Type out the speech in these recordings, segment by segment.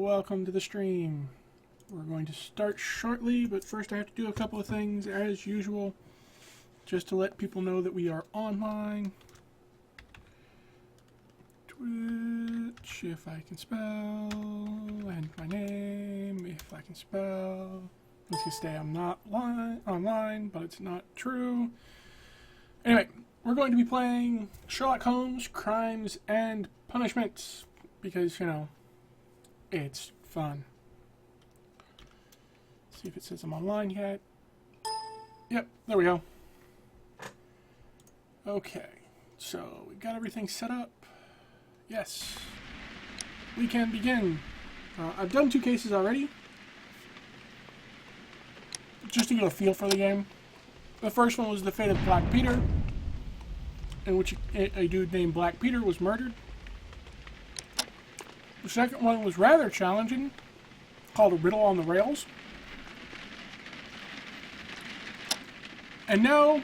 welcome to the stream. We're going to start shortly, but first I have to do a couple of things as usual, just to let people know that we are online. Twitch, if I can spell, and my name, if I can spell. I was going to say I'm not online, but it's not true. Anyway, we're going to be playing Sherlock Holmes, Crimes and Punishments, because, you know, it's fun. Let's see if it says I'm online yet. Yep, there we go. Okay, so we got everything set up. Yes, we can begin. I've done 2 cases already, just to get a feel for the game. The first one was the fate of Black Peter, in which a dude named Black Peter was murdered. The second one was rather challenging, called A Riddle on the Rails. And now,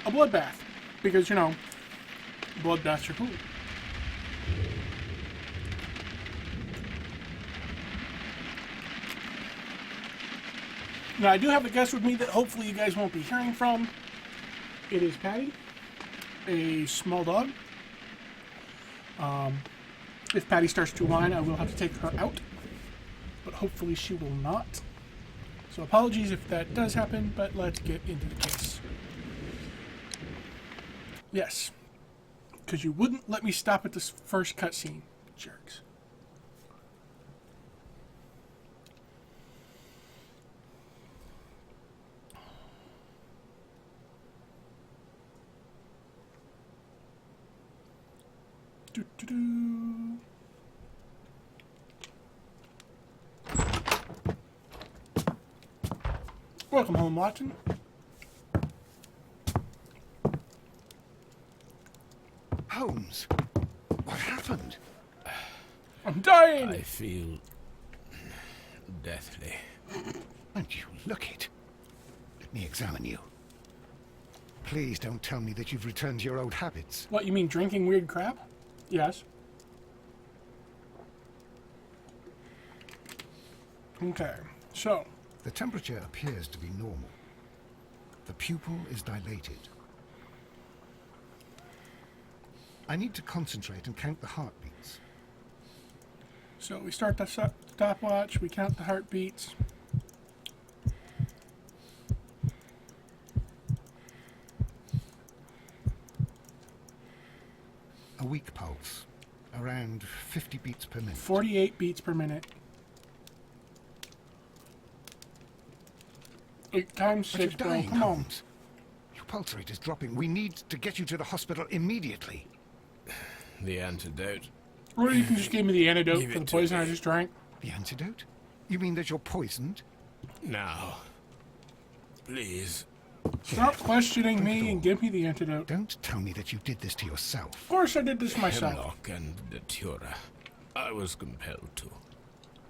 a bloodbath, because, you know, bloodbaths are cool. Now, I do have a guest with me that hopefully you guys won't be hearing from. It is Patty, a small dog. If Patty starts to whine, I will have to take her out, but hopefully she will not. So apologies if that does happen, but let's get into the case. Yes, because you wouldn't let me stop at this first cutscene, jerks. Welcome home, Watson. Holmes, what happened? I'm dying! I feel deathly. And you look it. Let me examine you. Please don't tell me that you've returned to your old habits. What, you mean drinking weird crap? Yes. Okay, so. The temperature appears to be normal. The pupil is dilated. I need to concentrate and count the heartbeats. So we start the stopwatch, we count the heartbeats. A weak pulse, around 50 beats per minute. 48 beats per minute. 8 times 6, But you're dying, come on. Holmes. Your pulse rate is dropping. We need to get you to the hospital immediately. The antidote. Or you can just give me the antidote Give for the it to poison I me. just drank. The antidote? You mean that you're poisoned? Now. Please. Stop questioning me and give me the antidote. Don't tell me that you did this to Of yourself. course I did this myself. Hemlock and Datura. I was compelled to.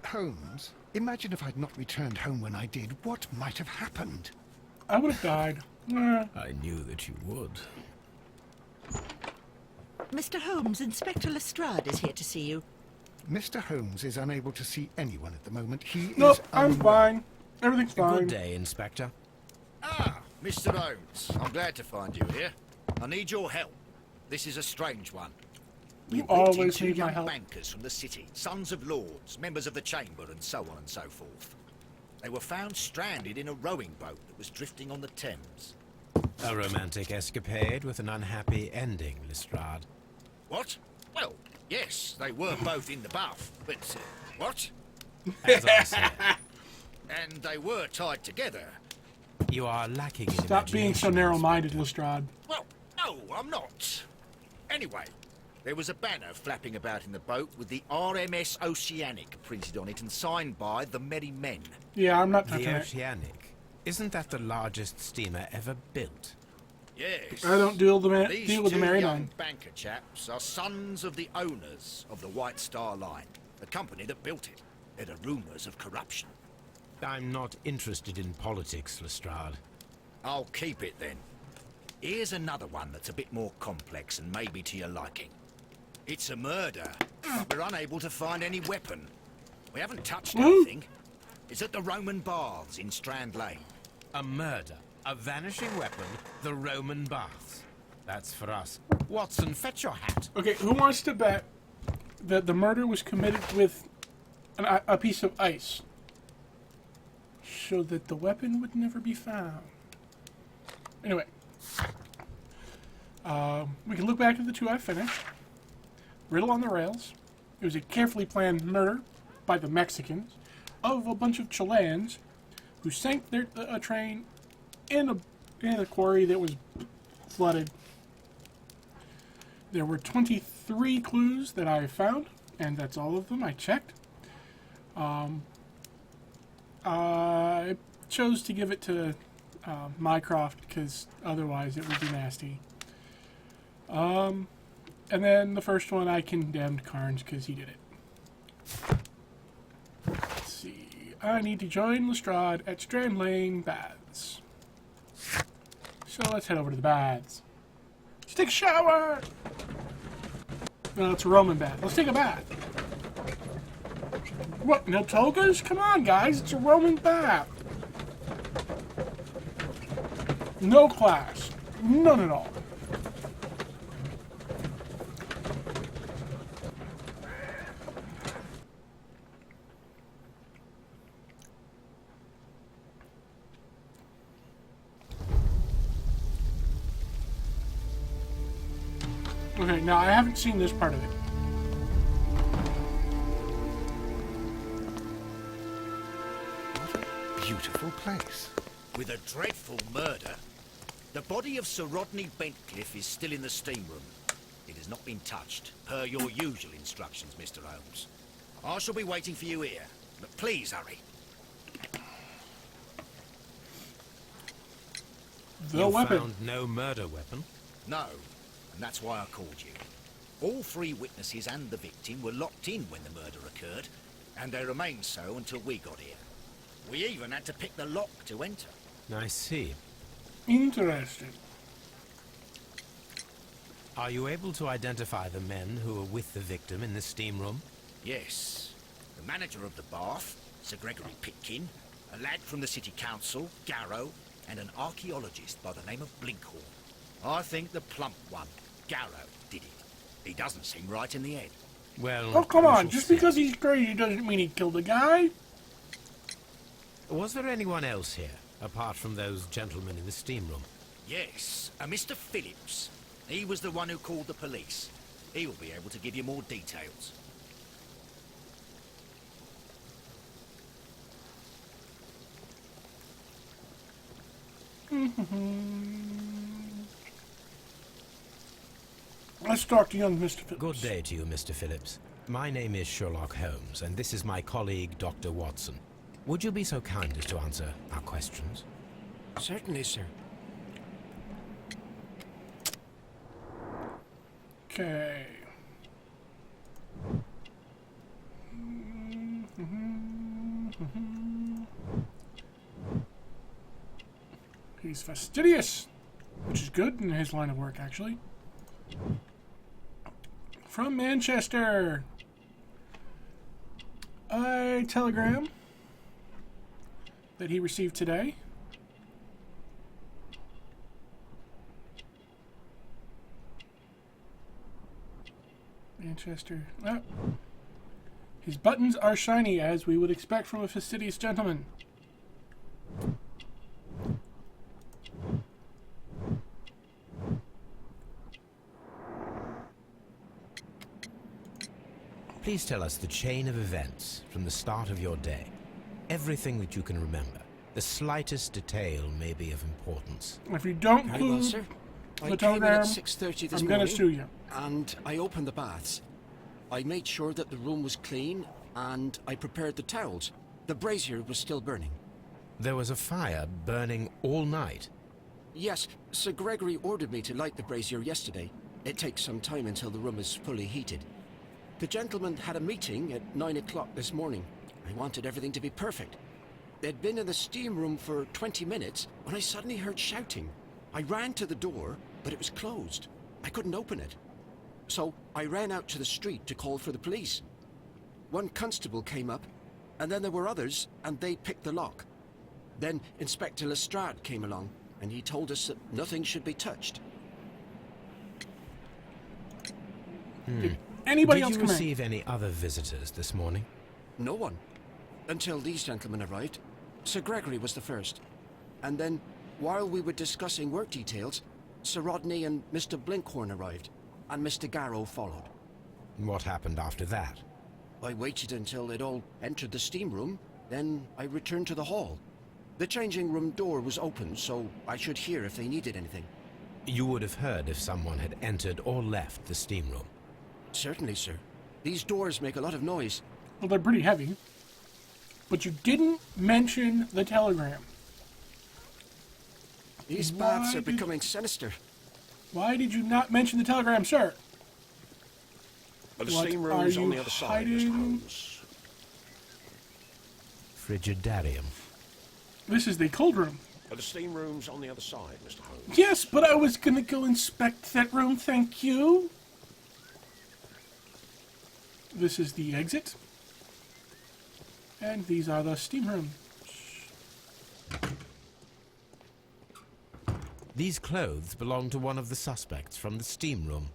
Holmes, imagine if I'd not returned home when I did. What might have happened? I would have died. I knew that you would. Mr. Holmes, Inspector Lestrade is here to see you. Mr. Holmes is unable to see anyone at the moment. He Nope, is I'm fine. Everything's fine. Good day, Inspector. Ah, Mr. Holmes. I'm glad to find you here. I need your help. This is a strange one. You brought in always 2 need my young help. bankers from the city, sons of lords, members of the chamber, and so on and so forth. They were found stranded in a rowing boat that was drifting on the Thames. A romantic escapade with an unhappy ending, Lestrade. What? Well, yes, they were both in the bath, but what? As I said, And they were tied together. you are lacking in Stop being so imagination, narrow-minded, Inspector. Lestrade. Well, no, I'm not. Anyway, there was a banner flapping about in the boat with the RMS Oceanic printed on it and signed by the Merry Men. Yeah, I'm not The touching it. Oceanic. Isn't that the largest steamer ever built? Yes. I don't deal with These the 2 Merry young Man. banker chaps are sons of the owners of the White Star Line, the company that built it. There are rumours of corruption. I'm not interested in politics, Lestrade. I'll keep it then. Here's another one that's a bit more complex and maybe to your liking. It's a murder, but we're unable to find any weapon. We haven't touched Woo. anything. It's at the Roman Baths in Strand Lane. A murder, a vanishing weapon, the Roman baths. That's for us. Watson, fetch your hat. Okay, who wants to bet that the murder was committed with a piece of ice so that the weapon would never be found? Anyway, we can look back at the two I finished. Riddle on the Rails. It was a carefully planned murder by the Mexicans of a bunch of Chileans who sank a train in a quarry that was flooded. There were 23 clues that I found, and that's all of them. I checked. I chose to give it to Mycroft because otherwise it would be nasty. And then the first one I condemned Carnes because he did it. Let's see. I need to join Lestrade at Strand Lane Baths. So let's head over to the baths. Let's take a shower! No, it's a Roman bath. Let's take a bath. What, no togas? Come on, guys. It's a Roman bath. No class. None at all. Okay, now I haven't seen this part of it. What a beautiful place. With a dreadful murder. The body of Sir Rodney Bentcliffe is still in the steam room. It has not been touched, per your usual instructions, Mr. Holmes. I shall be waiting for you here, but please hurry. The weapon. Found no murder weapon. No, and that's why I called you. All three witnesses and the victim were locked in when the murder occurred, and they remained so until we got here. We even had to pick the lock to enter. I see. Interesting. Are you able to identify the men who were with the victim in the steam room? Yes. The manager of the bath, Sir Gregory Pitkin, a lad from the city council, Garrow, and an archaeologist by the name of Blinkhorn. I think the plump one, Garrow, did it. He doesn't seem right in the head. Well, Oh, come we on. shall Just see. because he's crazy doesn't mean he killed a guy. Was there anyone else here, apart from those gentlemen in the steam room? Yes, a Mr. Phillips. He was the one who called the police. He will be able to give you more details. Let's talk to young Mr. Phillips. Good day to you, Mr. Phillips. My name is Sherlock Holmes, and this is my colleague, Dr. Watson. Would you be so kind as to answer our questions? Certainly, sir. Okay. He's fastidious, which is good in his line of work, actually. From Manchester. A telegram that he received today. Manchester. Ah. His buttons are shiny, as we would expect from a fastidious gentleman. Please tell us the chain of events from the start of your day. Everything that you can remember. The slightest detail may be of importance. If you don't Very well, include sir. the I came in telegram, at 6:30 this I'm going to morning, sue you. and I opened the baths. I made sure that the room was clean, and I prepared the towels. The brazier was still burning. There was a fire burning all night. Yes, Sir Gregory ordered me to light the brazier yesterday. It takes some time until the room is fully heated. The gentleman had a meeting at 9 o'clock this morning. I wanted everything to be perfect. They'd been in the steam room for 20 minutes when I suddenly heard shouting. I ran to the door, but it was closed. I couldn't open it. So I ran out to the street to call for the police. One constable came up And then there were others, and they picked the lock. Then Inspector Lestrade came along, and he told us that nothing should be touched. Did anybody Did else you come in? receive any other visitors this morning? No one. Until these gentlemen arrived. Sir Gregory was the first. And then, while we were discussing work details, Sir Rodney and Mr. Blinkhorn arrived, and Mr. Garrow followed. What happened after that? I waited until they'd all entered the steam room, then I returned to the hall. The changing room door was open, so I should hear if they needed anything. You would have heard if someone had entered or left the steam room. Certainly, sir. These doors make a lot of noise. Well, they're pretty heavy. But you didn't mention the telegram. These Why baths are did- becoming sinister. Why did you not mention the telegram, sir? But the What steam are room's on you the other side, Mr. hiding? Holmes. Frigidarium. This is the cold room. But the steam room's on the other side, Mr. Holmes. Yes, but I was gonna go inspect that room, thank you. This is the exit. And these are the steam rooms. These clothes belong to one of the suspects from the steam room.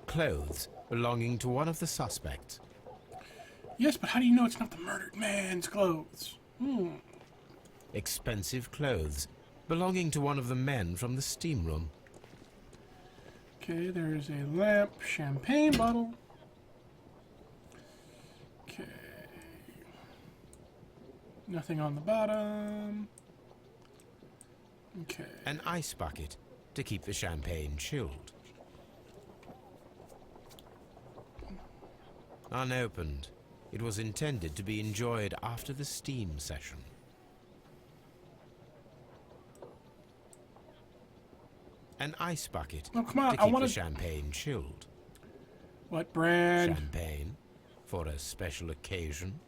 Clothes belonging to one of the suspects. Yes, but how do you know it's not the murdered man's clothes? Expensive clothes belonging to one of the men from the steam room. Okay, there's a lamp, champagne bottle. Okay. Nothing on the bottom. Okay. An ice bucket to keep the champagne chilled. Unopened. It was intended to be enjoyed after the steam session. An ice bucket Oh, come on, to I keep wanna- the champagne chilled. What brand? Champagne for a special occasion.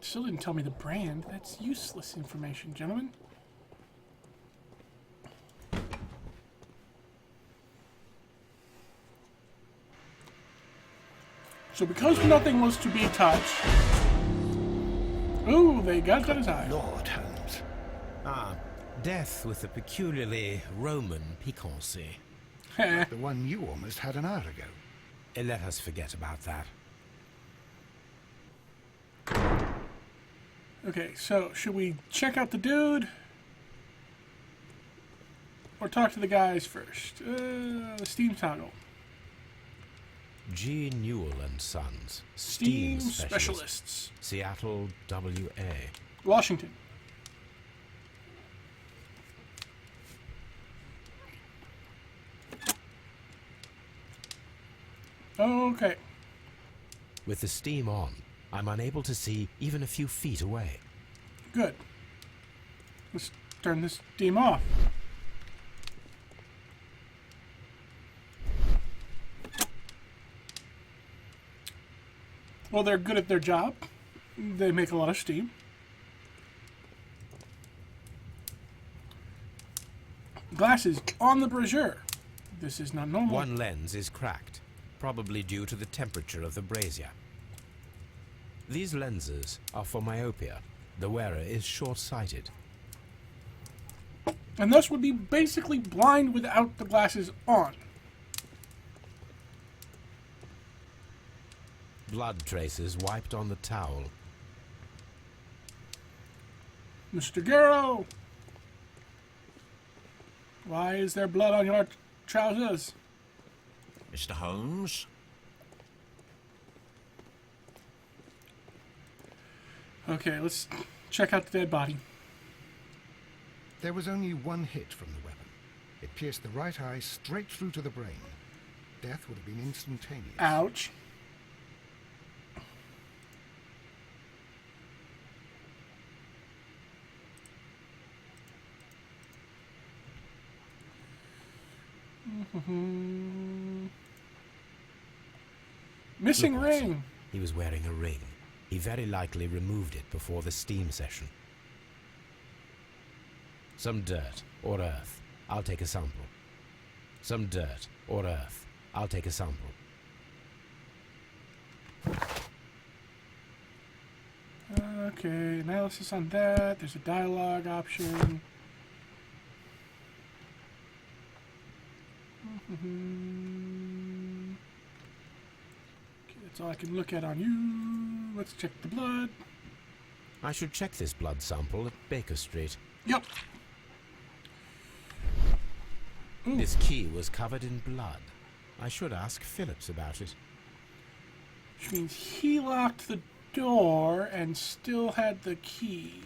Still didn't tell me the brand. That's useless information, gentlemen. So because nothing was to be touched... Ooh, they got to his eye. Lord Holmes. Ah, death with a peculiarly Roman piquancy. The one you almost had an hour ago. Let us forget about that. Okay, so should we check out the dude? Or talk to the guys first? The steam toggle. G. Newell and Sons. Steam Specialists. specialists. Seattle, WA. Washington. Okay. With the steam on, I'm unable to see even a few feet away. Good. Let's turn this steam off. Well, they're good at their job. They make a lot of steam. Glasses on the brazier. This is not normal. One lens is cracked, probably due to the temperature of the brazier. These lenses are for myopia. The wearer is short-sighted. And thus would be basically blind without the glasses on. Blood traces wiped on the towel. Mr. Garrow! Why is there blood on your trousers? Mr. Holmes? Okay, let's check out the dead body. There was only one hit from the weapon. It pierced the right eye straight through to the brain. Death would have been instantaneous. Ouch. Missing Look, Watson. ring. He was wearing a ring. He very likely removed it before the steam session. Some dirt or earth. I'll take a sample. Some dirt or earth. I'll take a sample. Okay, analysis on that. There's a dialogue option. Okay, that's all I can look at on you. Let's check the blood. I should check this blood sample at Baker Street. Yep. Ooh. This key was covered in blood. I should ask Phillips about it. Which means he locked the door and still had the key.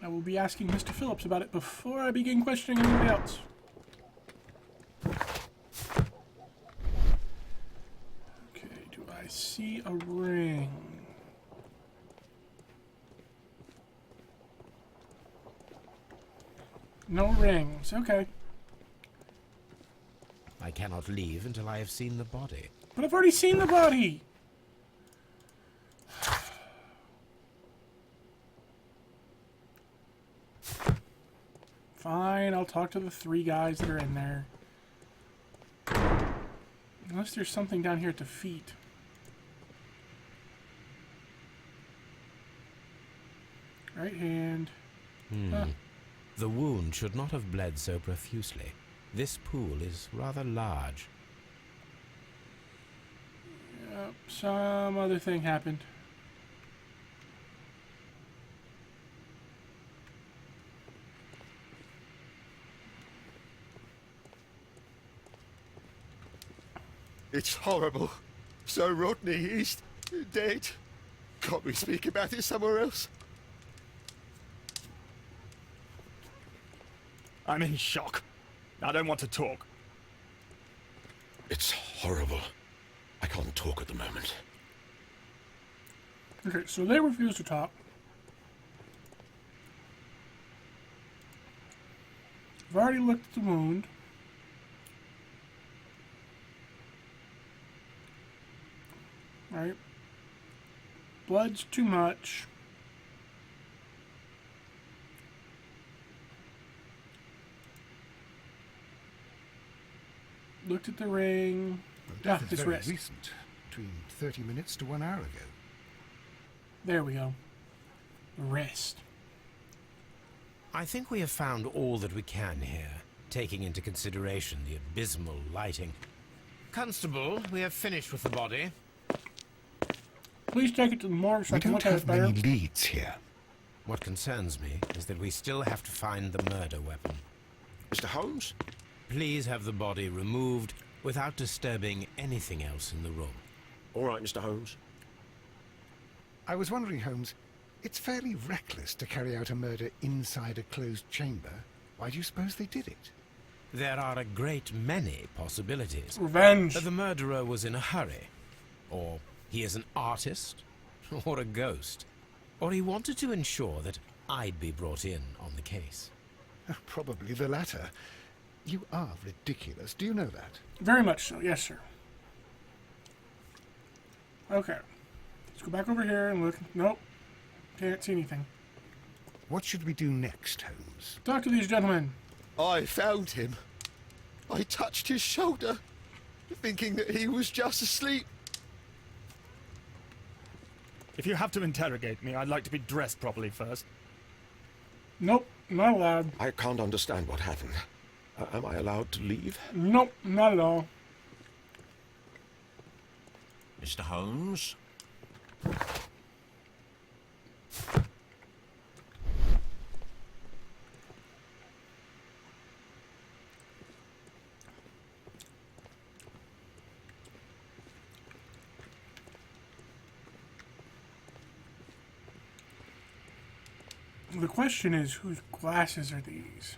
I will be asking Mr. Phillips about it before I begin questioning anybody else. Okay, do I see a ring? No rings, okay. I cannot leave until I have seen the body. But I've already seen the body! Fine, I'll talk to the 3 guys that are in there. Unless there's something down here at the feet. Right hand. Huh. The wound should not have bled so profusely. This pool is rather large. Yep, some other thing happened. It's horrible. So Rodney, he's dead. Can't we speak about it somewhere else? I'm in shock. I don't want to talk. It's horrible. I can't talk at the moment. Okay, so they refuse to talk. I've already looked at the wound. Right. Blood's too much. Looked at the ring. Death is his very wrist. recent, between 30 minutes to 1 hour ago. There we go. The wrist. I think we have found all that we can here, taking into consideration the abysmal lighting. Constable, we have finished with the body. Please take it to the morgue so I We can don't look at have it better. many leads here. What concerns me is that we still have to find the murder weapon. Mr. Holmes? Please have the body removed without disturbing anything else in the room. All right, Mr. Holmes. I was wondering, Holmes, it's fairly reckless to carry out a murder inside a closed chamber. Why do you suppose they did it? There are a great many possibilities. Revenge. The murderer was in a hurry. Or he is an artist. Or a ghost. Or he wanted to ensure that I'd be brought in on the case. Probably the latter. You are ridiculous. Do you know that? Very much so, yes, sir. Okay. Let's go back over here and look. Nope. Can't see anything. What should we do next, Holmes? Talk to these gentlemen. I found him. I touched his shoulder, thinking that he was just asleep. If you have to interrogate me, I'd like to be dressed properly first. Nope, not allowed. I can't understand what happened. Am I allowed to leave? Nope, not at all. Mr. Holmes? The question is, whose glasses are these?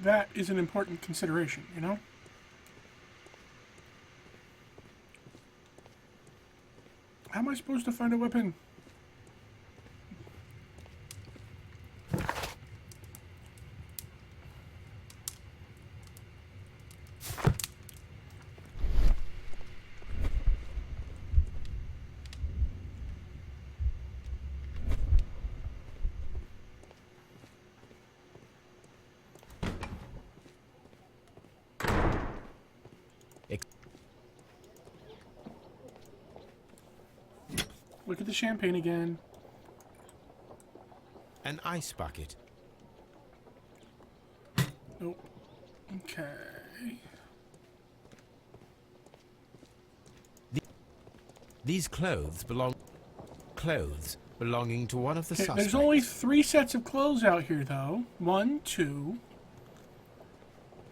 That is an important consideration, you know? How am I supposed to find a weapon? Look at the champagne again. An ice bucket. Nope. Okay. These clothes belonging to one of the Okay, suspects. there's only 3 sets of clothes out here, though. 1, 2,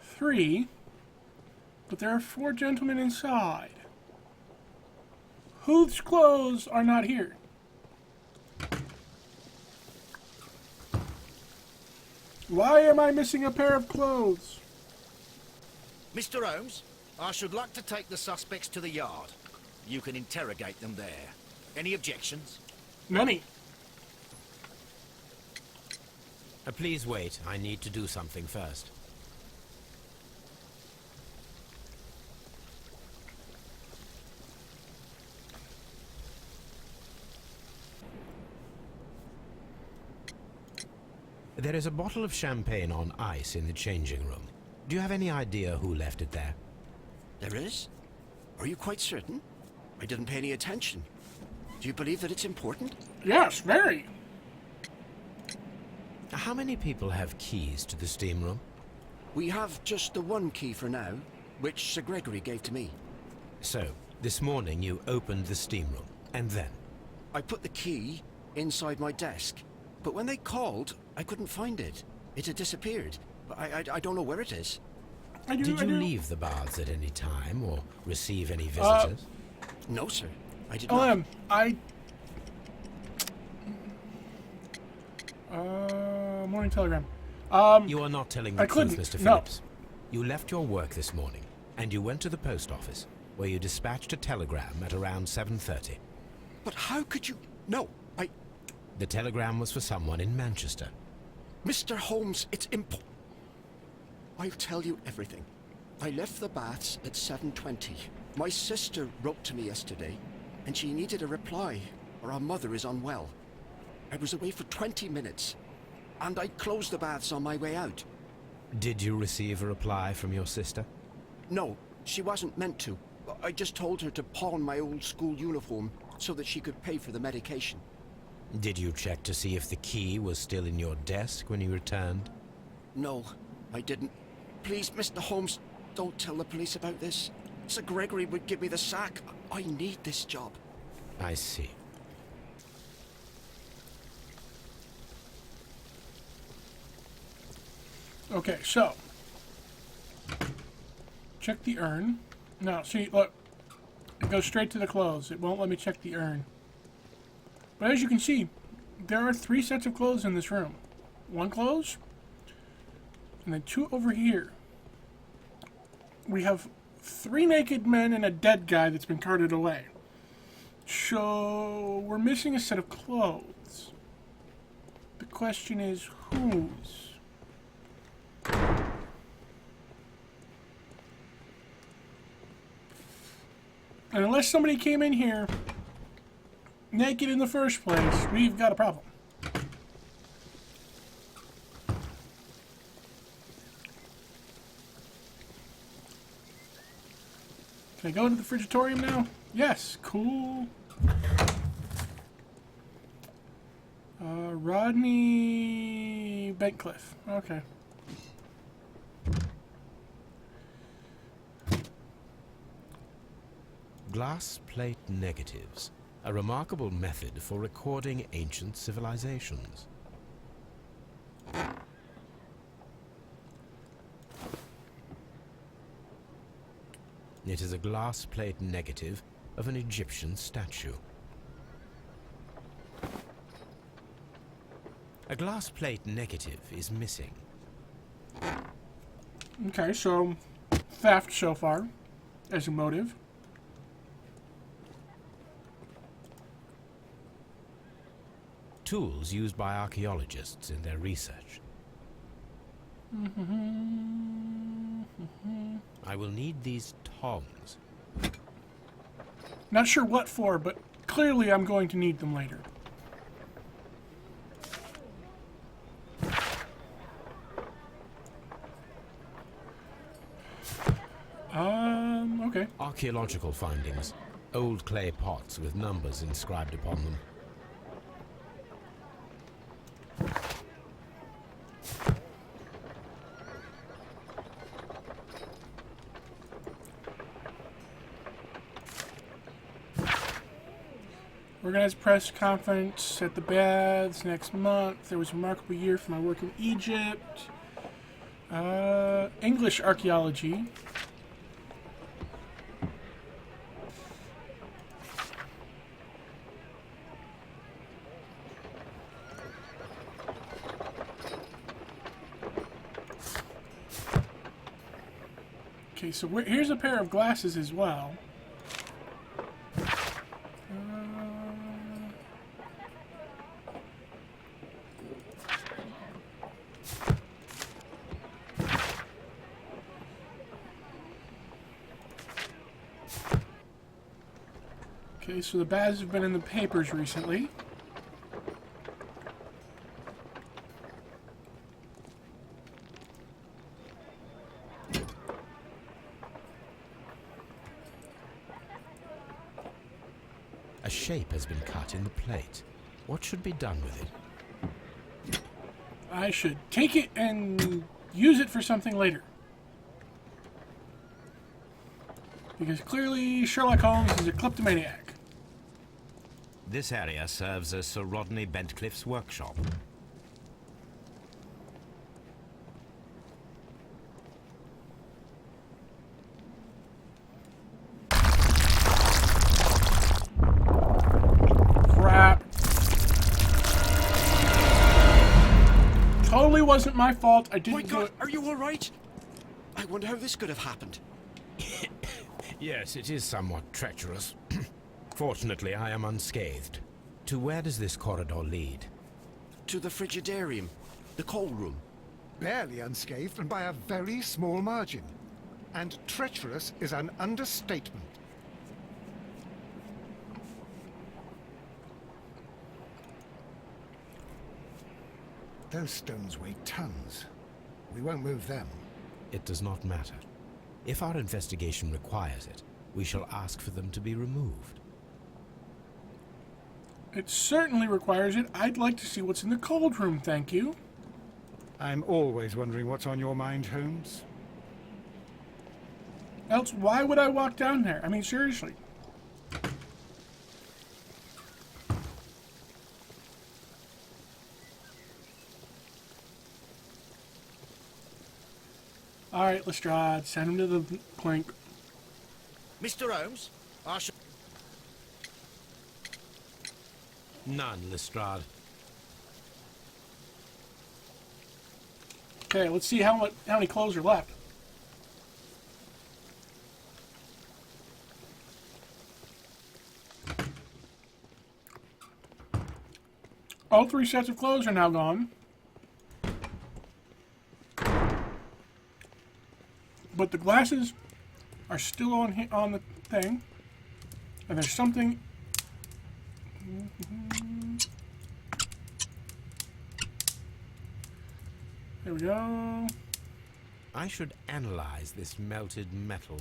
3. But there are 4 gentlemen inside. Whose clothes are not here? Why am I missing a pair of clothes? Mr. Holmes, I should like to take the suspects to the yard. You can interrogate them there. Any objections? Money. Please wait. I need to do something first. There is a bottle of champagne on ice in the changing room. Do you have any idea who left it there? There is? Are you quite certain? I didn't pay any attention. Do you believe that it's important? Yes, very. How many people have keys to the steam room? We have just the one key for now, which Sir Gregory gave to me. So, this morning you opened the steam room, and then? I put the key inside my desk, but when they called, I couldn't find it. It had disappeared. I don't know where it is. Did you leave the baths at any time, or receive any visitors? No, sir. I did not. Morning telegram. You are not telling the truth, Mr. Phillips. You left your work this morning, and you went to the post office, where you dispatched a telegram at around 7:30. But how could you... No, The telegram was for someone in Manchester. Mr. Holmes, it's I'll tell you everything. I left the baths at 7:20. My sister wrote to me yesterday, and she needed a reply, or our mother is unwell. I was away for 20 minutes, and I closed the baths on my way out. Did you receive a reply from your sister? No, she wasn't meant to. I just told her to pawn my old school uniform so that she could pay for the medication. Did you check to see if the key was still in your desk when you returned? No, I didn't. Please, Mr. Holmes, don't tell the police about this. Sir Gregory would give me the sack. I need this job. I see. Okay, so. Check the urn. No, see, look. It goes straight to the clothes. It won't let me check the urn. But as you can see, there are 3 sets of clothes in this room. 1 clothes, and then 2 over here. We have 3 naked men and a dead guy that's been carted away. So, we're missing a set of clothes. The question is, whose? And unless somebody came in here naked in the first place, we've got a problem. Can I go into the frigitorium now? Yes, cool. Rodney Bentcliffe. Okay. Glass plate negatives, a remarkable method for recording ancient civilizations. It is a glass plate negative of an Egyptian statue. A glass plate negative is missing. Okay, so theft so far as a motive. Tools used by archaeologists in their research. I will need these tongs. Not sure what for, but clearly I'm going to need them later. Okay. Archaeological findings. Old clay pots with numbers inscribed upon them. Organized press conference at the Baths next month. There was a remarkable year for my work in Egypt. English archaeology. Okay, so here's a pair of glasses as well. Okay, so the baths have been in the papers recently. A shape has been cut in the plate. What should be done with it? I should take it and use it for something later. Because clearly Sherlock Holmes is a kleptomaniac. This area serves as Sir Rodney Bentcliffe's workshop. Crap. Totally wasn't my fault. I My didn't do God, it. are you all right? I wonder how this could have happened. Yes, it is somewhat treacherous. Fortunately, I am unscathed. To where does this corridor lead? To the frigidarium, the coal room. Barely unscathed and by a very small margin. And treacherous is an understatement. Those stones weigh tons. We won't move them. It does not matter. If our investigation requires it, we shall ask for them to be removed. It certainly requires it. I'd like to see what's in the cold room, thank you. I'm always wondering what's on your mind, Holmes. Else, why would I walk down there? I mean, seriously. Alright, Lestrade, send him to the clink. Mr. Holmes, I shall... None, Lestrade. Okay, let's see how many clothes are left. All 3 sets of clothes are now gone. But the glasses are still on the thing. And there's something... There we go. I should analyze this melted metal.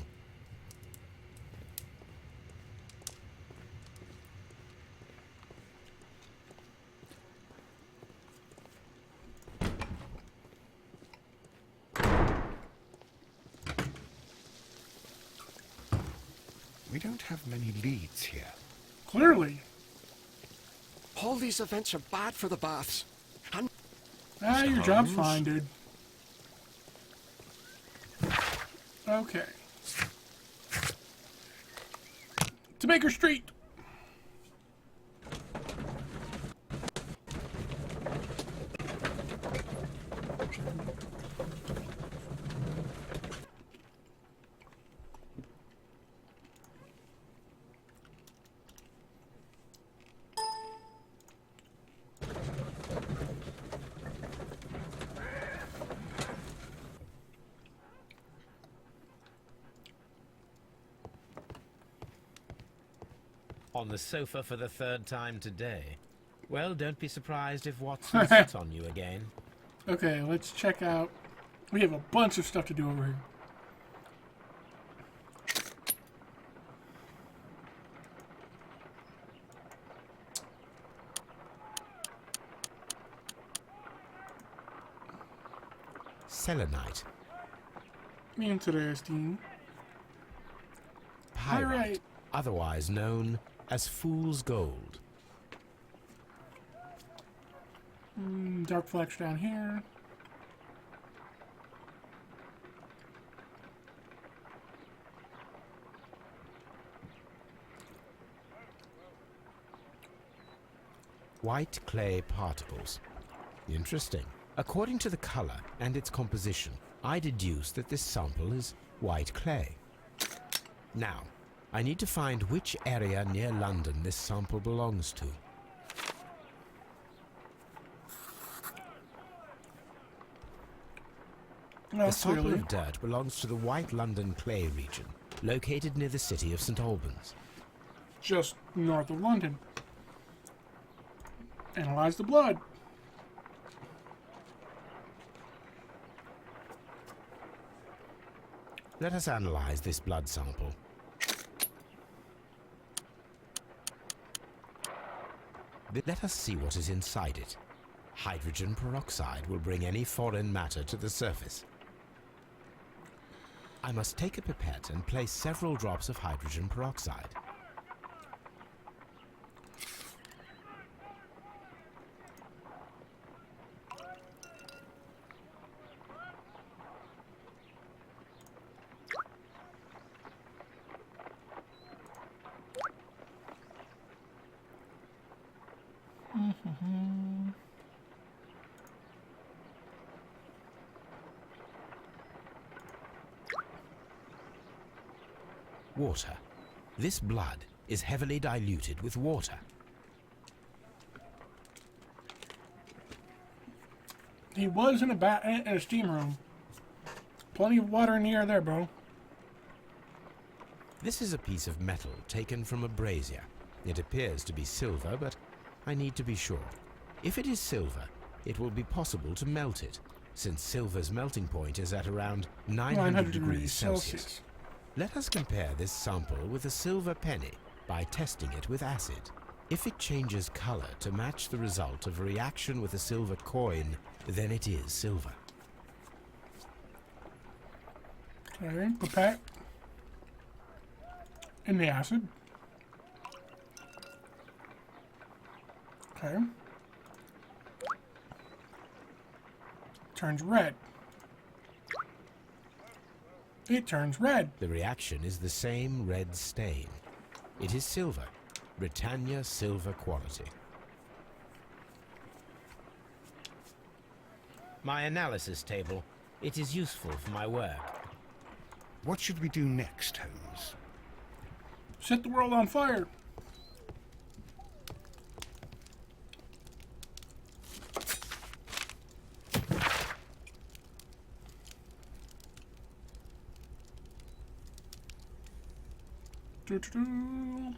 We don't have many leads here. Clearly. All these events are bad for the baths. And Your job's fine, dude. Okay. To Baker Street. On the sofa for the 3rd time today. Well, don't be surprised if Watson sits on you again. Okay, let's check out. We have a bunch of stuff to do over here. selenite, Interesting. pyrite, Pyrite. otherwise known as fool's gold. Dark flex down here. White clay particles. Interesting. According to the color and its composition, I deduce that this sample is white clay. Now, I need to find which area near London this sample belongs to. Well, The sample clearly. of dirt belongs to the White London clay region, located near the city of St Albans. Just north of London. Analyze the blood. Let us analyze this blood sample. Let us see what is inside it. Hydrogen peroxide will bring any foreign matter to the surface. I must take a pipette and place several drops of hydrogen peroxide. Water. This blood is heavily diluted with water. He was in a steam room. Plenty of water in the air there, bro. This is a piece of metal taken from a brazier. It appears to be silver, but I need to be sure. If it is silver, it will be possible to melt it, since silver's melting point is at around 900 degrees Celsius. Let us compare this sample with a silver penny by testing it with acid. If it changes color to match the result of a reaction with a silver coin, then it is silver. Okay, pipette. In the acid. Okay. Turns red. It turns red. The reaction is the same red stain. It is silver, Britannia silver quality. My analysis table. It is useful for my work. What should we do next, Holmes? Set the world on fire. Doo-doo-doo.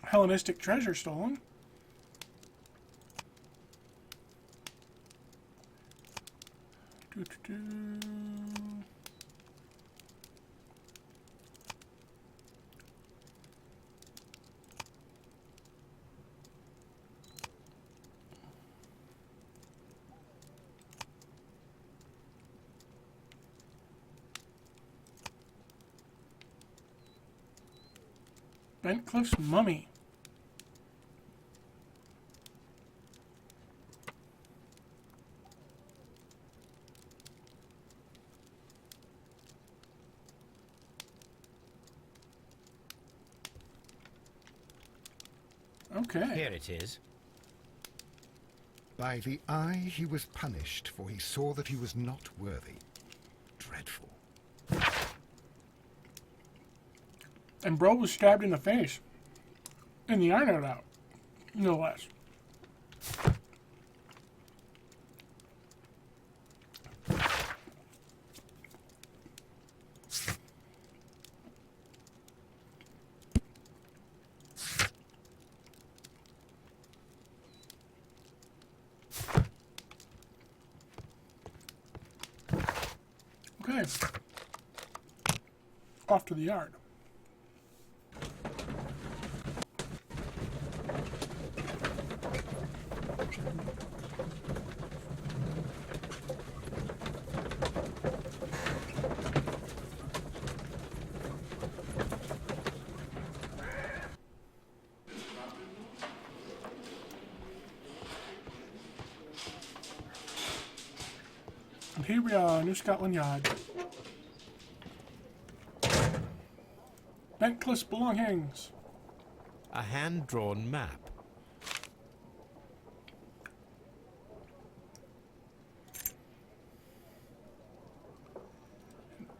Hellenistic treasure stolen. Doo-doo-doo. Bentcliffe's mummy. Okay. Here it is. By the eye he was punished, for he saw that he was not worthy. Dreadful. And bro was stabbed in the face. In the eye, no doubt. No less. Off to the yard. And here we are, New Scotland Yard. Bentless belongings. A hand-drawn map.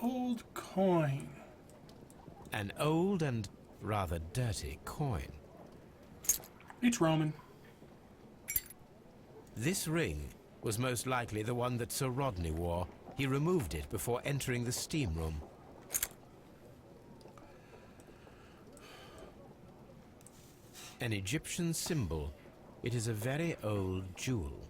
Old coin. An old and rather dirty coin. It's Roman. This ring was most likely the one that Sir Rodney wore. He removed it before entering the steam room. An Egyptian symbol. It is a very old jewel.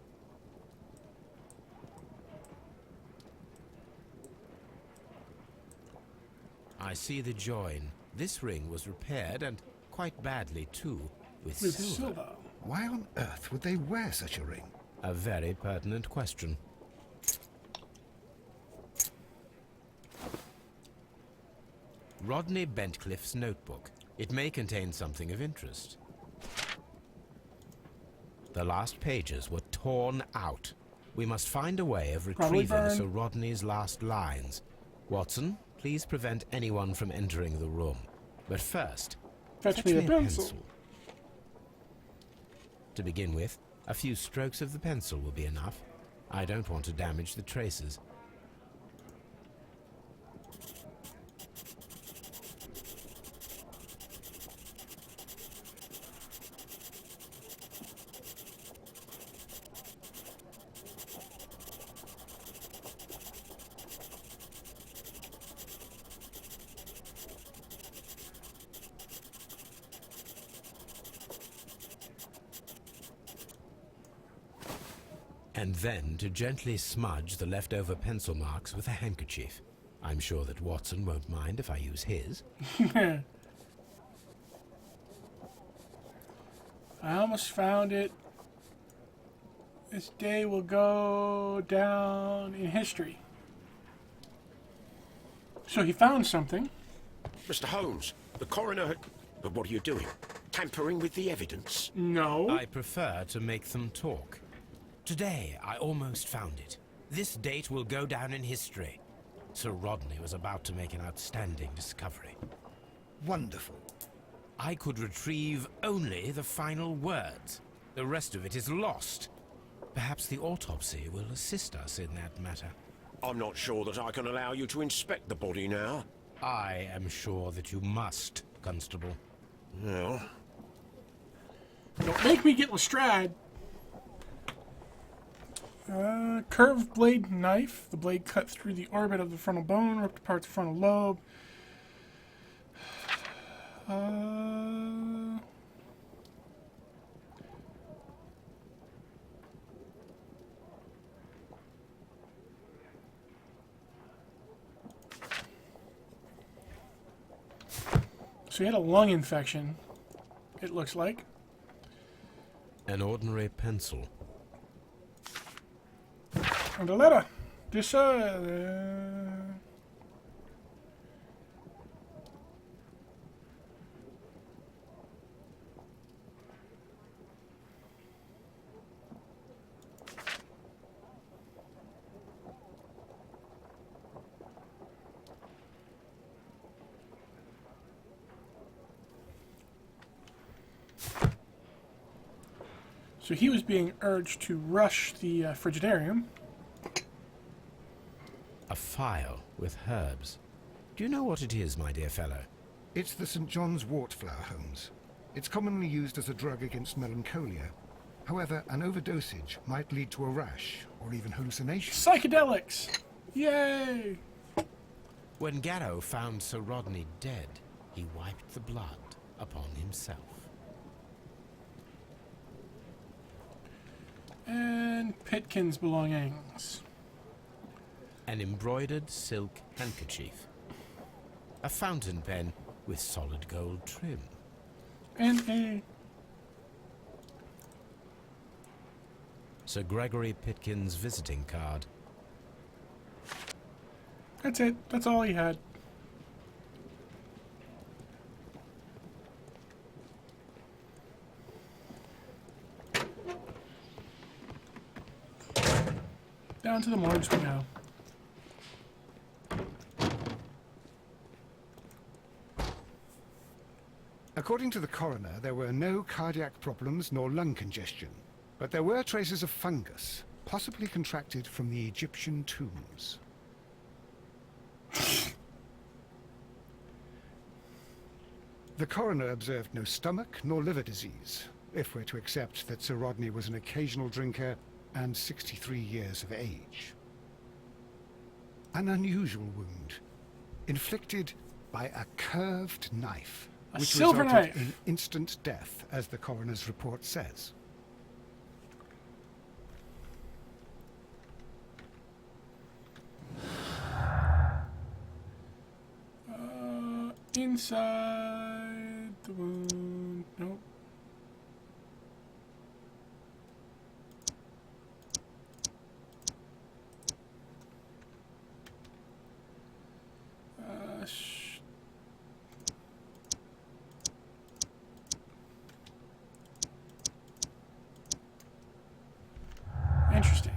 I see the join. This ring was repaired, and quite badly too, with silver. Why on earth would they wear such a ring? A very pertinent question. Rodney Bentcliffe's notebook. It may contain something of interest. The last pages were torn out. We must find a way of retrieving Sir Rodney's last lines. Watson, please prevent anyone from entering the room. But first, fetch me a pencil. To begin with, a few strokes of the pencil will be enough. I don't want to damage the traces. And then to gently smudge the leftover pencil marks with a handkerchief. I'm sure that Watson won't mind if I use his. I almost found it. This day will go down in history. So he found something. Mr. Holmes, the coroner... But what are you doing? Tampering with the evidence? No. I prefer to make them talk. Today, I almost found it. This date will go down in history. Sir Rodney was about to make an outstanding discovery. Wonderful. I could retrieve only the final words. The rest of it is lost. Perhaps the autopsy will assist us in that matter. I'm not sure that I can allow you to inspect the body now. I am sure that you must, Constable. Well... Don't make me get Lestrade. Curved blade knife. The blade cut through the orbit of the frontal bone, ripped apart the frontal lobe. So he had a lung infection, it looks like. An ordinary pencil. And a letter. Just So he was being urged to rush the frigidarium. A phial with herbs. Do you know what it is, my dear fellow? It's the St. John's wort flower, Holmes. It's commonly used as a drug against melancholia. However, an overdosage might lead to a rash or even hallucination. Psychedelics! Yay! When Garrow found Sir Rodney dead, he wiped the blood upon himself. And Pitkin's belongings. An embroidered silk handkerchief. A fountain pen with solid gold trim. And a... Sir Gregory Pitkin's visiting card. That's it. That's all he had. Down to the morgues we go. According to the coroner, there were no cardiac problems nor lung congestion, but there were traces of fungus, possibly contracted from the Egyptian tombs. The coroner observed no stomach nor liver disease, if we're to accept that Sir Rodney was an occasional drinker and 63 years of age. An unusual wound, inflicted by a curved knife, A which silver resulted knife. in instant death, as the coroner's report says. Inside the wound. Nope. Interesting.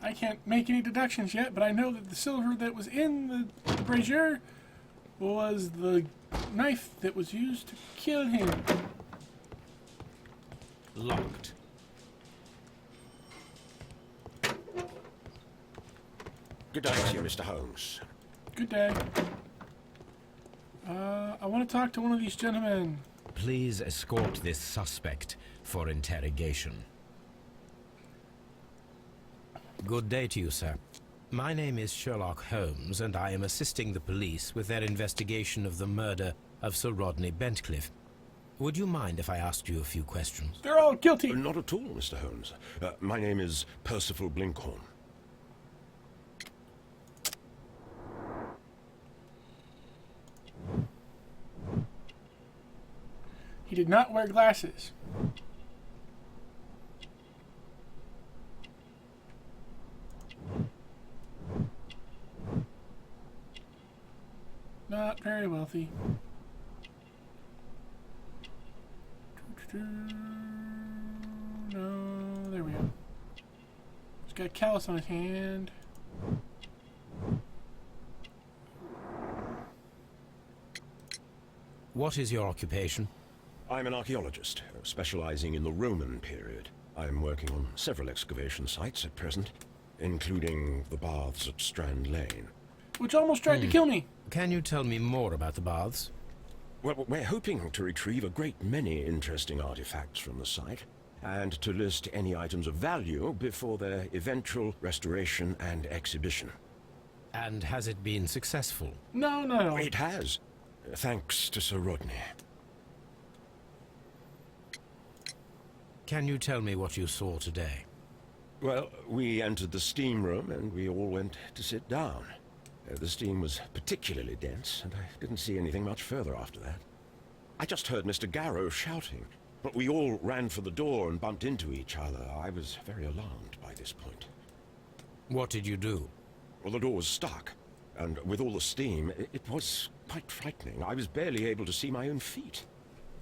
I can't make any deductions yet, but I know that the silver that was in the brazier was the knife that was used to kill him. Locked. Good day to you, Mr. Holmes. Good day. I want to talk to one of these gentlemen. Please escort this suspect for interrogation. Good day to you, sir. My name is Sherlock Holmes, and I am assisting the police with their investigation of the murder of Sir Rodney Bentcliffe. Would you mind if I asked you a few questions? They're all guilty. Not at all, Mr. Holmes. My name is Percival Blinkhorn. He did not wear glasses. Not very wealthy. No, there we go. He's got a callus on his hand. What is your occupation? I'm an archaeologist, specializing in the Roman period. I'm working on several excavation sites at present, including the baths at Strand Lane. Which almost tried to kill me. Can you tell me more about the baths? Well, we're hoping to retrieve a great many interesting artifacts from the site, and to list any items of value before their eventual restoration and exhibition. And has it been successful? No. It has, thanks to Sir Rodney. Can you tell me what you saw today? Well, we entered the steam room and we all went to sit down. The steam was particularly dense, and I didn't see anything much further after that. I just heard Mr. Garrow shouting, but we all ran for the door and bumped into each other. I was very alarmed by this point. What did you do? Well, the door was stuck, and with all the steam, it was quite frightening. I was barely able to see my own feet.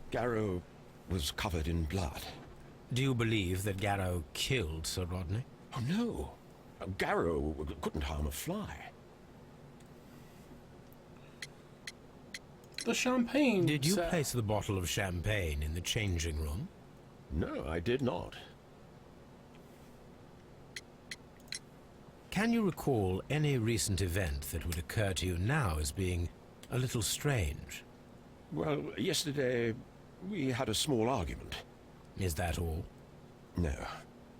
Garrow was covered in blood. Do you believe that Garrow killed Sir Rodney? Oh, no. Garrow couldn't harm a fly. The champagne. Did you sir. place the bottle of champagne in the changing room? No, I did not. Can you recall any recent event that would occur to you now as being a little strange? Well, yesterday we had a small argument. Is that all? No.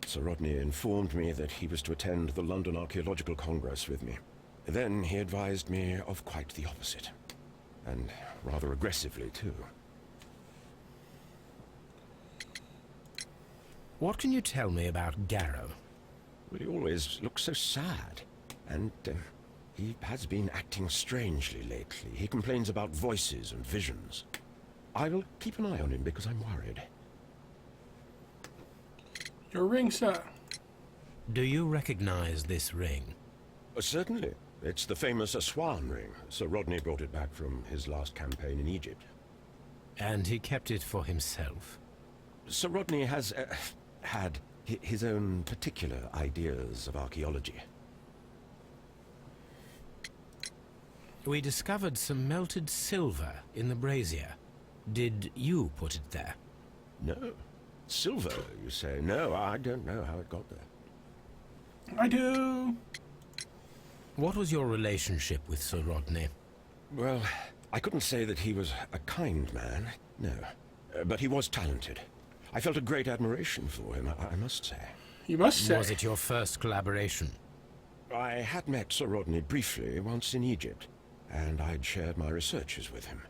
Sir Rodney informed me that he was to attend the London Archaeological Congress with me. Then he advised me of quite the opposite. And rather aggressively, too. What can you tell me about Garrow? Well, he always looks so sad. And he has been acting strangely lately. He complains about voices and visions. I will keep an eye on him because I'm worried. Your ring, sir. Do you recognize this ring? Certainly. It's the famous Aswan ring. Sir Rodney brought it back from his last campaign in Egypt. And he kept it for himself? Sir Rodney has had his own particular ideas of archaeology. We discovered some melted silver in the brazier. Did you put it there? No. Silver, you say? No, I don't know how it got there. I do. What was your relationship with Sir Rodney? Well, I couldn't say that he was a kind man, no. But he was talented. I felt a great admiration for him, I must say. You must say. Was it your first collaboration? I had met Sir Rodney briefly once in Egypt, and I'd shared my researches with him.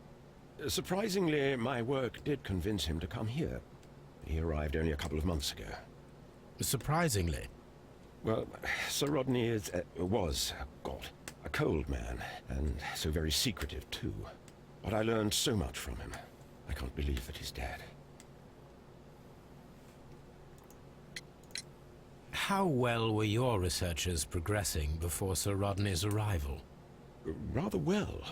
Surprisingly, my work did convince him to come here. He arrived only a couple of months ago. Surprisingly? Well, Sir Rodney was, God, a cold man, and so very secretive too. But I learned so much from him. I can't believe that he's dead. How well were your researchers progressing before Sir Rodney's arrival? Rather well.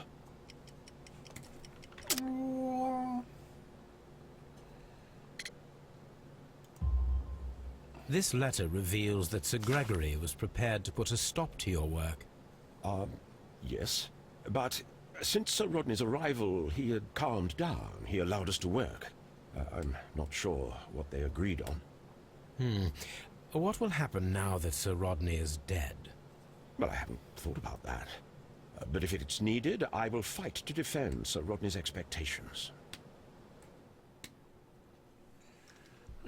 This letter reveals that Sir Gregory was prepared to put a stop to your work. Yes. But since Sir Rodney's arrival, he had calmed down. He allowed us to work. I'm not sure what they agreed on. What will happen now that Sir Rodney is dead? Well, I haven't thought about that. But if it's needed, I will fight to defend Sir Rodney's expectations.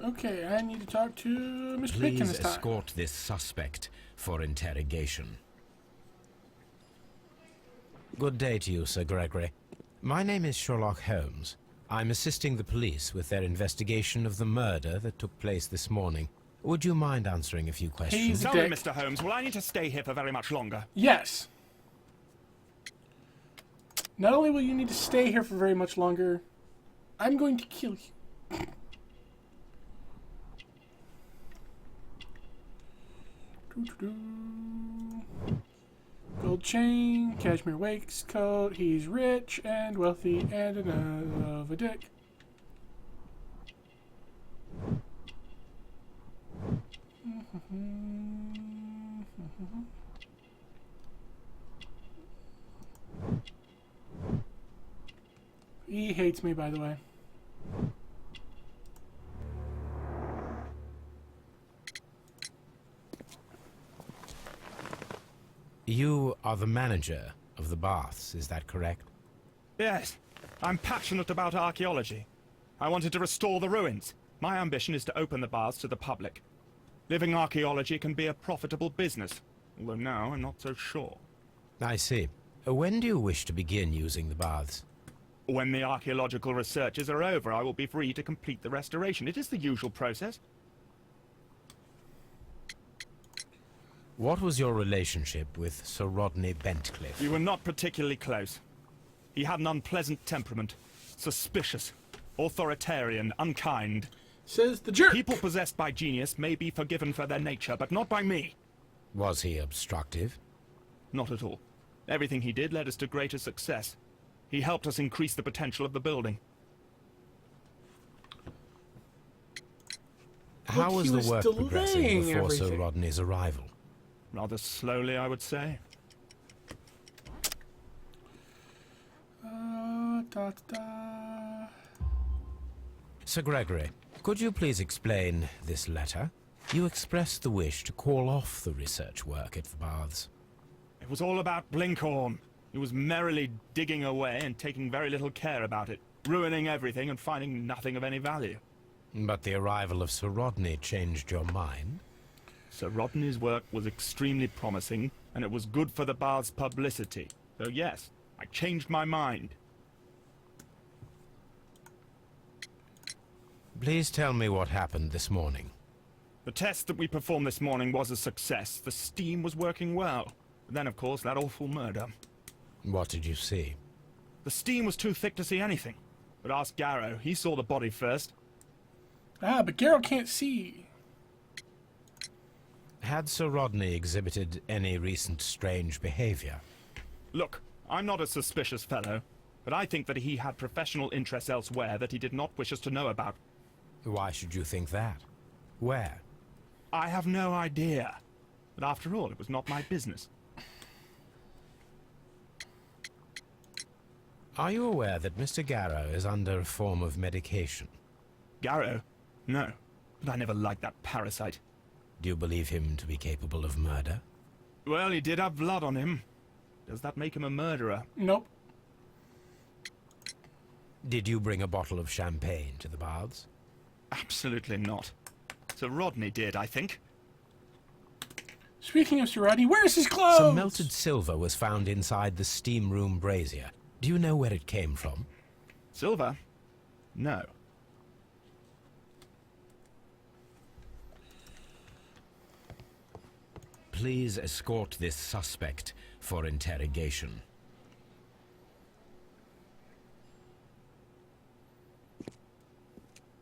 Okay, I need to talk to Mr. Pitkin Please this time. escort this suspect for interrogation. Good day to you, Sir Gregory. My name is Sherlock Holmes. I'm assisting the police with their investigation of the murder that took place this morning. Would you mind answering a few questions? He's Tell me, dick. Mr. Holmes, will I need to stay here for very much longer? Yes. Not only will you need to stay here for very much longer, I'm going to kill you. Gold chain, cashmere waistcoat, he's rich and wealthy and enough of a dick. He hates me, by the way. You are the manager of the baths, is that correct? Yes. I'm passionate about archaeology. I wanted to restore the ruins. My ambition is to open the baths to the public. Living archaeology can be a profitable business, although now I'm not so sure. I see. When do you wish to begin using the baths? When the archaeological researches are over, I will be free to complete the restoration. It is the usual process. What was your relationship with Sir Rodney Bentcliffe? We were not particularly close. He had an unpleasant temperament. Suspicious, authoritarian, unkind. Says the jerk. People possessed by genius may be forgiven for their nature, but not by me. Was he obstructive? Not at all. Everything he did led us to greater success. He helped us increase the potential of the building. How Look, was he the was work progressing delaying before Sir everything. Rodney's arrival? Rather slowly, I would say. Da, da. Sir Gregory, could you please explain this letter? You expressed the wish to call off the research work at the baths. It was all about Blinkhorn. He was merrily digging away and taking very little care about it, ruining everything and finding nothing of any value. But the arrival of Sir Rodney changed your mind? Sir Rodney's work was extremely promising, and it was good for the bath's publicity. So yes, I changed my mind. Please tell me what happened this morning. The test that we performed this morning was a success. The steam was working well. But then, of course, that awful murder. What did you see? The steam was too thick to see anything. But ask Garrow. He saw the body first. Ah, but Garrow can't see. Had Sir Rodney exhibited any recent strange behavior? Look, I'm not a suspicious fellow, but I think that he had professional interests elsewhere that he did not wish us to know about. Why should you think that? Where? I have no idea. But after all, it was not my business. Are you aware that Mr. Garrow is under a form of medication? Garrow? No. But I never liked that parasite. Do you believe him to be capable of murder? Well, he did have blood on him. Does that make him a murderer? Nope. Did you bring a bottle of champagne to the baths? Absolutely not. Sir Rodney did, I think. Speaking of Sir Rodney, where's his clothes? Some melted silver was found inside the steam room brazier. Do you know where it came from? Silver? No. Please escort this suspect for interrogation.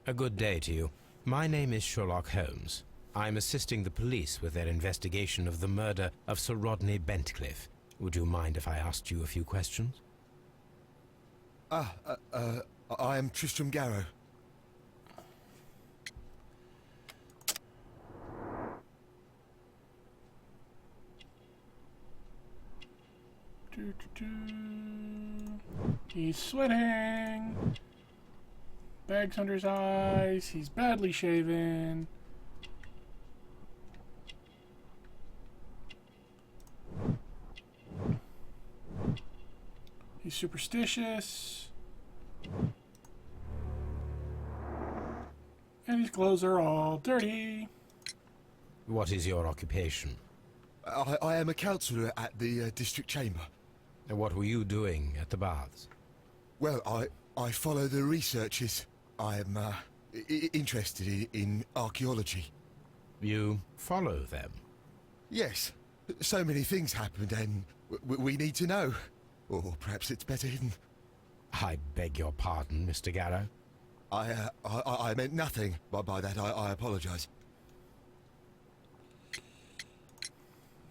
A good day to you. My name is Sherlock Holmes. I'm assisting the police with their investigation of the murder of Sir Rodney Bentcliffe. Would you mind if I asked you a few questions? I am Tristram Garrow. He's sweating. Bags under his eyes. He's badly shaven. He's superstitious. And his clothes are all dirty. What is your occupation? I am a councillor at the district chamber. And what were you doing at the baths? Well, I follow the researches. I am interested in archaeology. You follow them? Yes. So many things happened and we need to know. Or perhaps it's better hidden. I beg your pardon, Mr. Garrow. I meant nothing by that. I apologise.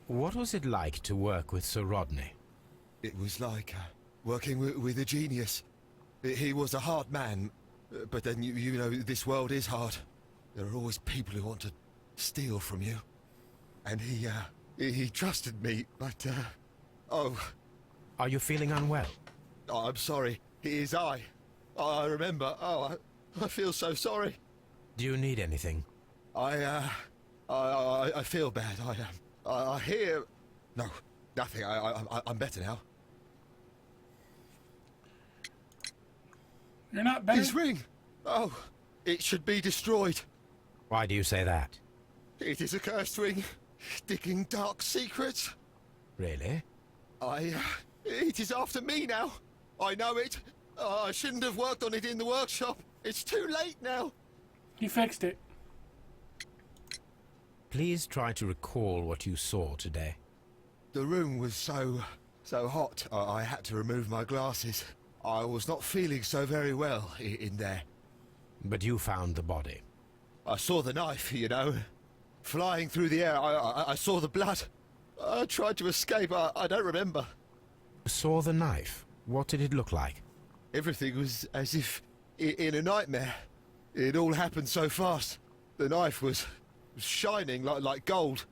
What was it like to work with Sir Rodney? It was like working with a genius. He was a hard man, but then you know this world is hard. There are always people who want to steal from you. And he trusted me, but oh. Are you feeling unwell? Oh, I'm sorry. It is I remember. Oh, I feel so sorry. Do you need anything? I feel bad. I hear. No, nothing. I'm better now. You're not better? His ring. Oh, it should be destroyed. Why do you say that? It is a cursed ring, digging dark secrets. Really? It is after me now. I know it. I shouldn't have worked on it in the workshop. It's too late now. He fixed it. Please try to recall what you saw today. The room was so hot. I had to remove my glasses. I was not feeling so very well in there. But you found the body. I saw the knife, you know, flying through the air. I saw the blood. I tried to escape. I don't remember. Saw the knife? What did it look like? Everything was as if in a nightmare. It all happened so fast. The knife was shining like gold.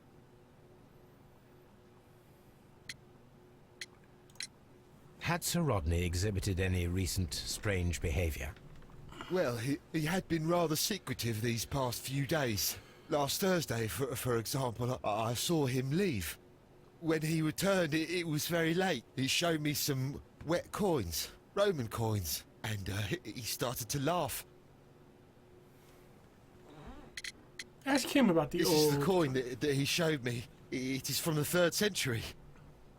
Had Sir Rodney exhibited any recent strange behavior? Well, he had been rather secretive these past few days. Last Thursday, for example, I saw him leave. When he returned, it was very late. He showed me some wet coins, Roman coins, and he started to laugh. Ask him about the This old... is the coin that he showed me. It is from the 3rd century.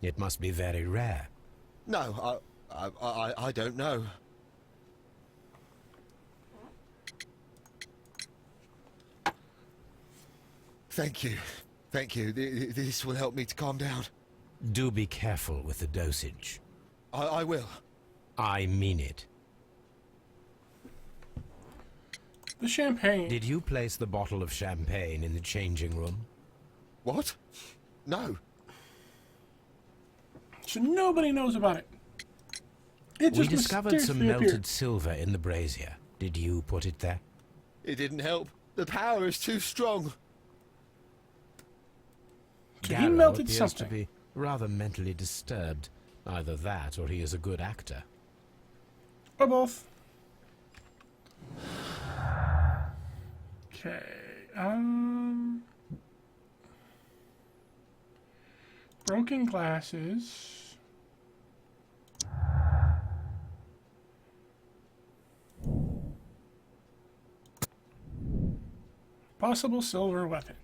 It must be very rare. No, I don't know. Thank you. Thank you. This will help me to calm down. Do be careful with the dosage. I will. I mean it. The champagne. Did you place the bottle of champagne in the changing room? What? No. So nobody knows about it. It We just discovered some mysteriously melted appeared. silver in the brazier. Did you put it there? It didn't help. The power is too strong. So he Garrow melted appears something. to be rather mentally disturbed. Either that, or he is a good actor. Or both. Okay. Broken glasses. Possible silver weapon.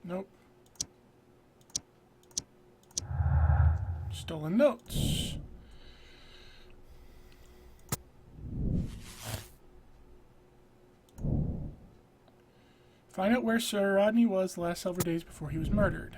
Nope. Stolen notes. Find out where Sir Rodney was the last several days before he was murdered.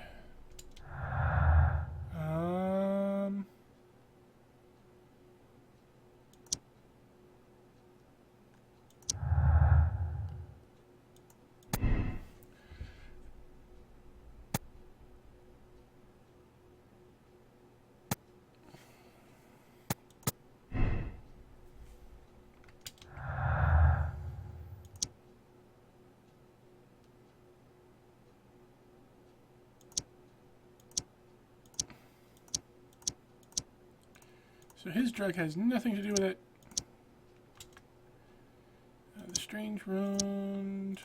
So his drug has nothing to do with it. The strange wound.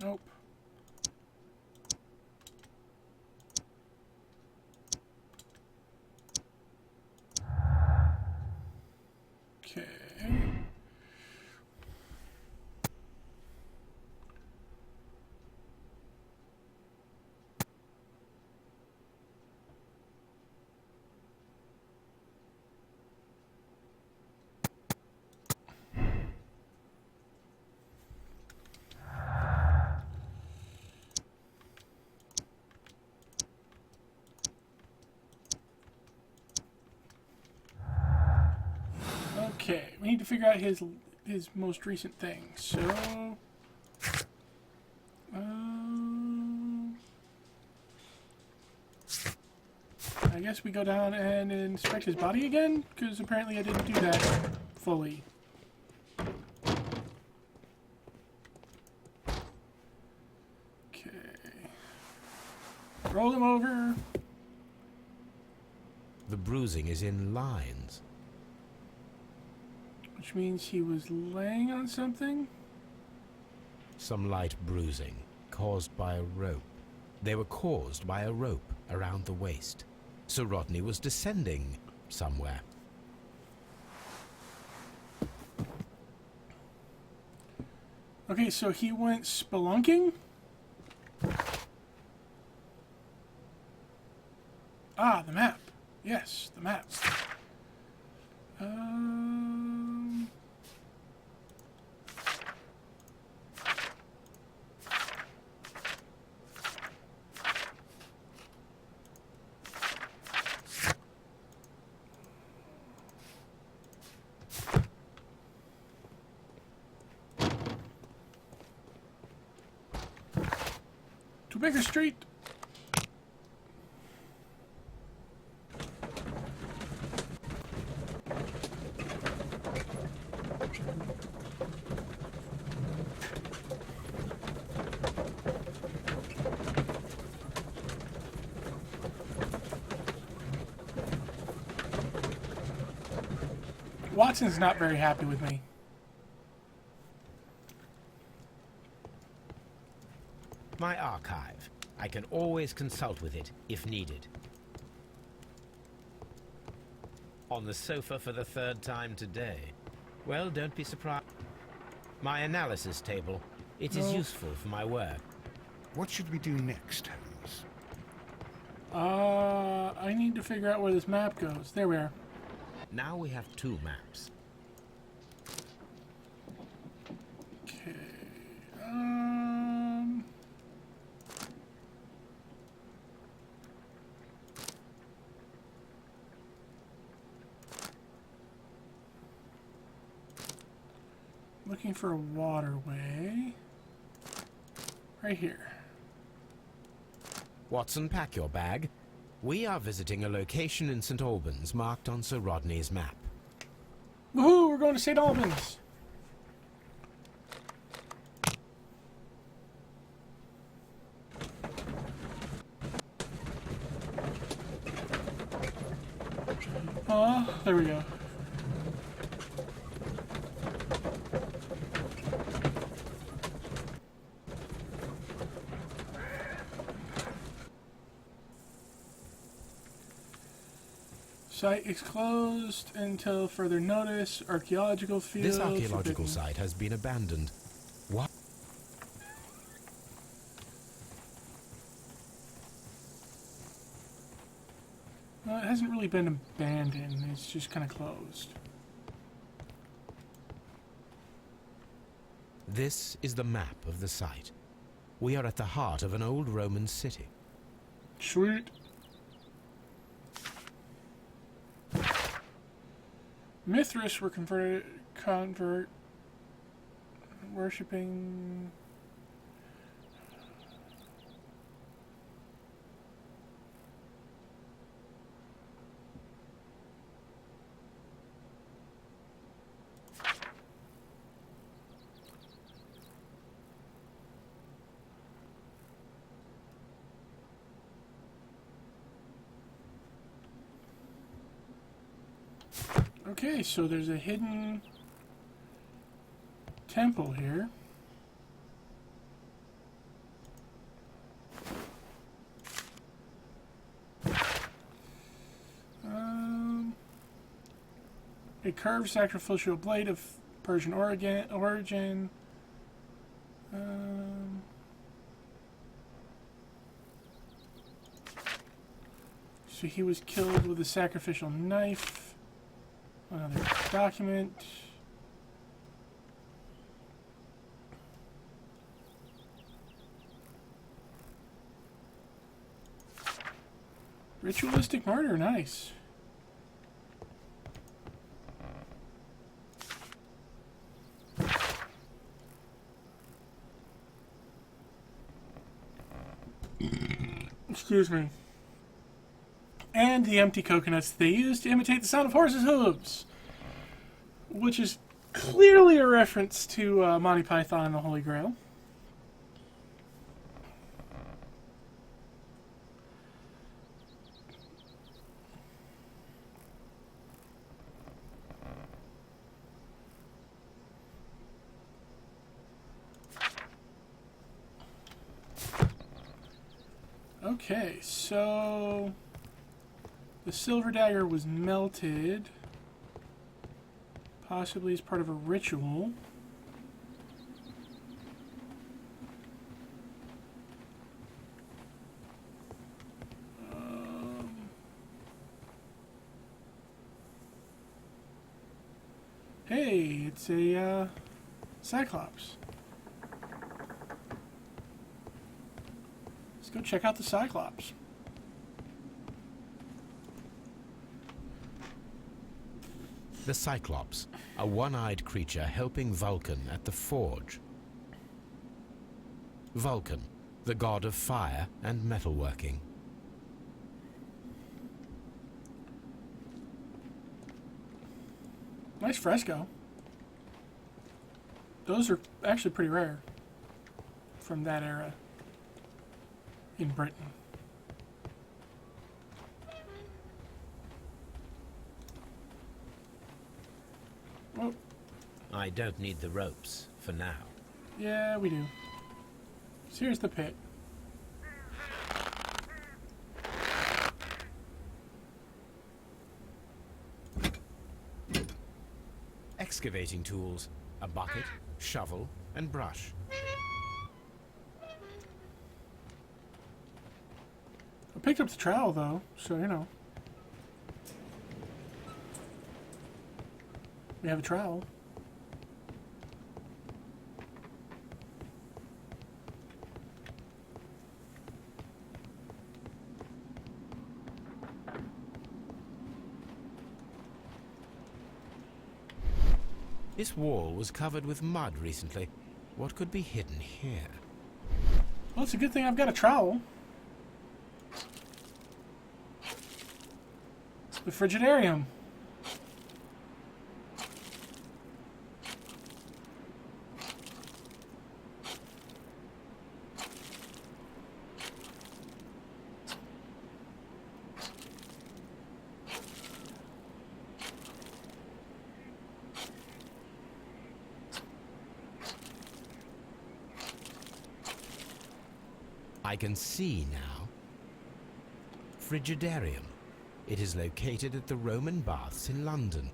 Nope. Okay. Okay, we need to figure out his most recent thing. So, I guess we go down and inspect his body again, because apparently I didn't do that fully. Okay, roll him over. The bruising is in lines. Which means he was laying on something? Some light bruising, caused by a rope. They were caused by a rope around the waist. Sir Rodney was descending somewhere. Okay, so he went spelunking? Ah, the map. Yes, the map. To Baker Street. Watson's not very happy with me. My archive. I can always consult with it if needed. On the sofa for the third time today. Well, don't be surprised. My analysis table. It is useful for my work. What should we do next, Holmes? I need to figure out where this map goes. There we are. Now we have 2 maps. Okay. Looking for a waterway. Right here. Watson, pack your bag. We are visiting a location in St. Albans marked on Sir Rodney's map. Woohoo! We're going to St. Albans! There we go. Site is closed until further notice. Archaeological field. This archaeological forbidden. site has been abandoned. What? Well, it hasn't really been abandoned. It's just kind of closed. This is the map of the site. We are at the heart of an old Roman city. Sweet. Mithras were convert worshipping. Okay, so there's a hidden temple here. A curved sacrificial blade of Persian origin. So he was killed with a sacrificial knife. Another document. Ritualistic murder, nice. Excuse me. And the empty coconuts they used to imitate the sound of horses' hooves. Which is clearly a reference to Monty Python and the Holy Grail. Okay, so the silver dagger was melted, possibly as part of a ritual. Hey, it's a Cyclops. Let's go check out the Cyclops. The Cyclops, a one-eyed creature helping Vulcan at the forge. Vulcan, the god of fire and metalworking. Nice fresco. Those are actually pretty rare from that era in Britain. Oh, I don't need the ropes for now. yeah, we do. So here's the pit. Excavating tools, a bucket, shovel, and brush. I picked up the trowel though, so you know. We have a trowel. This wall was covered with mud recently. What could be hidden here? Well, it's a good thing I've got a trowel. The Frigidarium. I can see now. Frigidarium. It is located at the Roman Baths in London.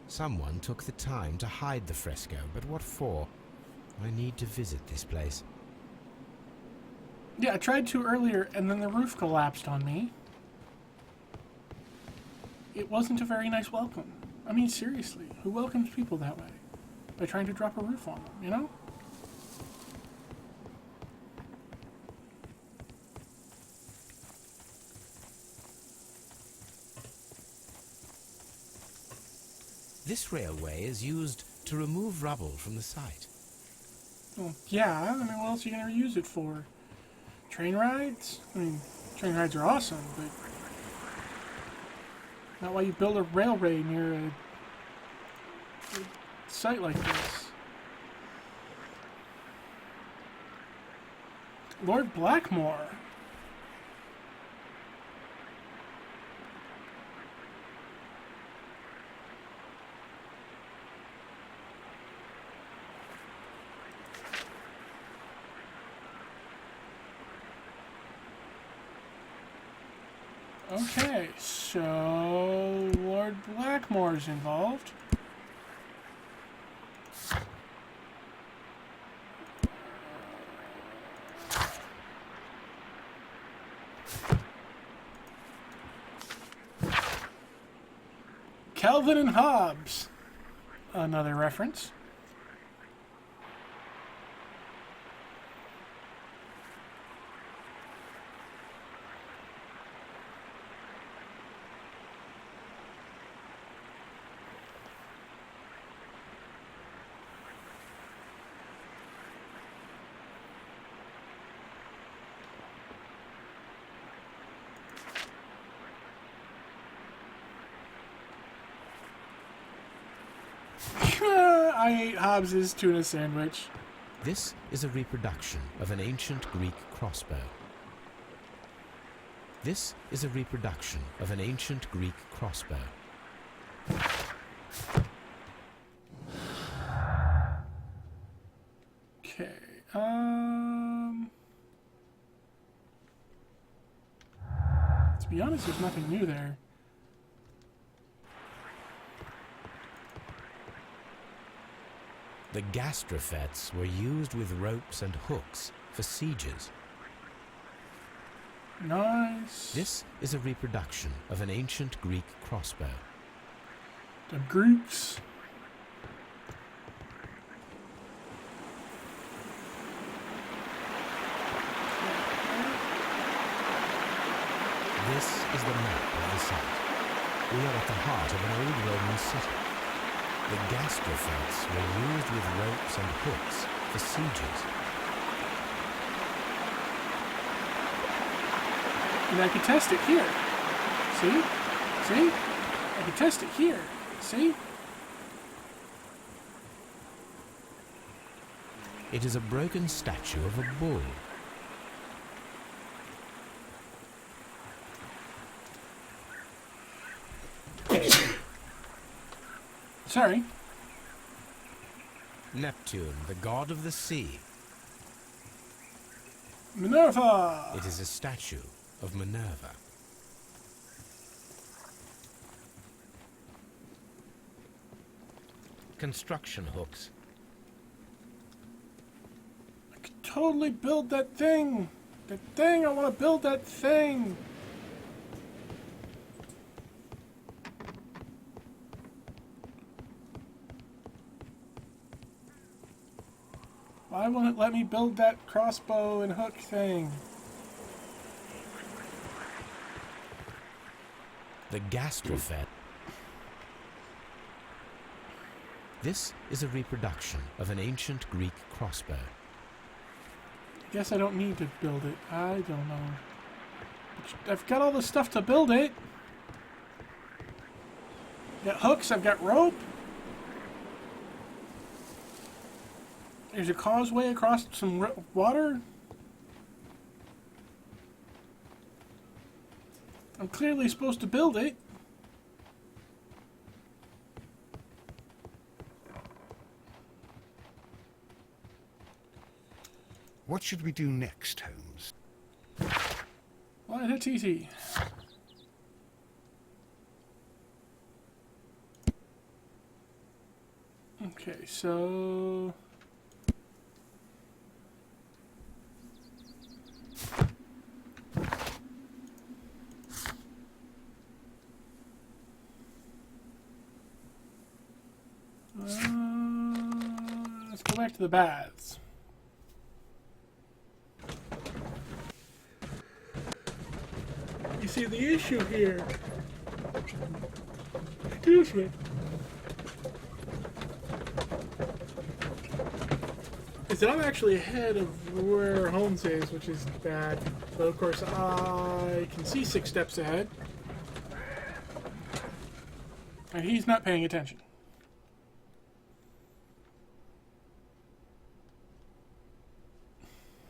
Someone took the time to hide the fresco, but what for? I need to visit this place. Yeah, I tried to earlier, and then the roof collapsed on me. It wasn't a very nice welcome. I mean, seriously, who welcomes people that way? By trying to drop a roof on them, you know? This railway is used to remove rubble from the site. Well, yeah, I mean, what else are you going to use it for? Train rides? I mean, train rides are awesome, but not why you build a railway near a site like this. Lord Blackmore. Okay, so Lord Blackmore's involved. Calvin and Hobbes, another reference. I ate Hobbes's tuna sandwich. This is a reproduction of an ancient Greek crossbow. This is a reproduction of an ancient Greek crossbow. Okay, to be honest, there's nothing new there. The gastrofets were used with ropes and hooks for sieges. Nice. This is a reproduction of an ancient Greek crossbow. The Greeks. This is the map of the site. We are at the heart of an old Roman city. The gastrofets were used with ropes and hooks for sieges. And I can test it here. See? See? I can test it here. See? It is a broken statue of a bull. Sorry. Neptune, the god of the sea. Minerva! It is a statue of Minerva. Construction hooks. I could totally build that thing! That thing! I want to build that thing! Why won't it let me build that crossbow and hook thing? The gastrophet. This is a reproduction of an ancient Greek crossbow. Guess I don't need to build it. I don't know. I've got all the stuff to build it. I've got hooks, I've got rope. There's a causeway across some water. I'm clearly supposed to build it. What should we do next, Holmes? Well, that's easy. Okay, so... let's go back to the baths. You see, the issue here, excuse me, is that I'm actually ahead of where Holmes is, which is bad. But of course, I can see 6 steps ahead. And he's not paying attention.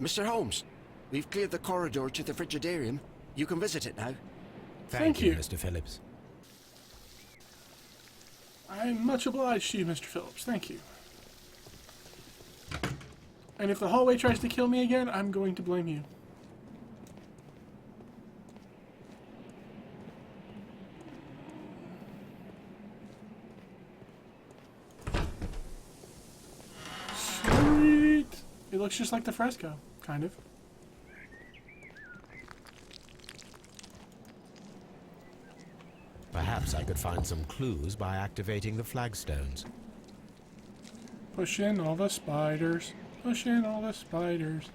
Mr. Holmes, we've cleared the corridor to the Frigidarium. You can visit it now. Thank you, Mr. Phillips. I'm much obliged to you, Mr. Phillips. Thank you. And if the hallway tries to kill me again, I'm going to blame you. Sweet! It looks just like the fresco, kind of. Perhaps I could find some clues by activating the flagstones. Push in all the spiders. Push in all the spiders.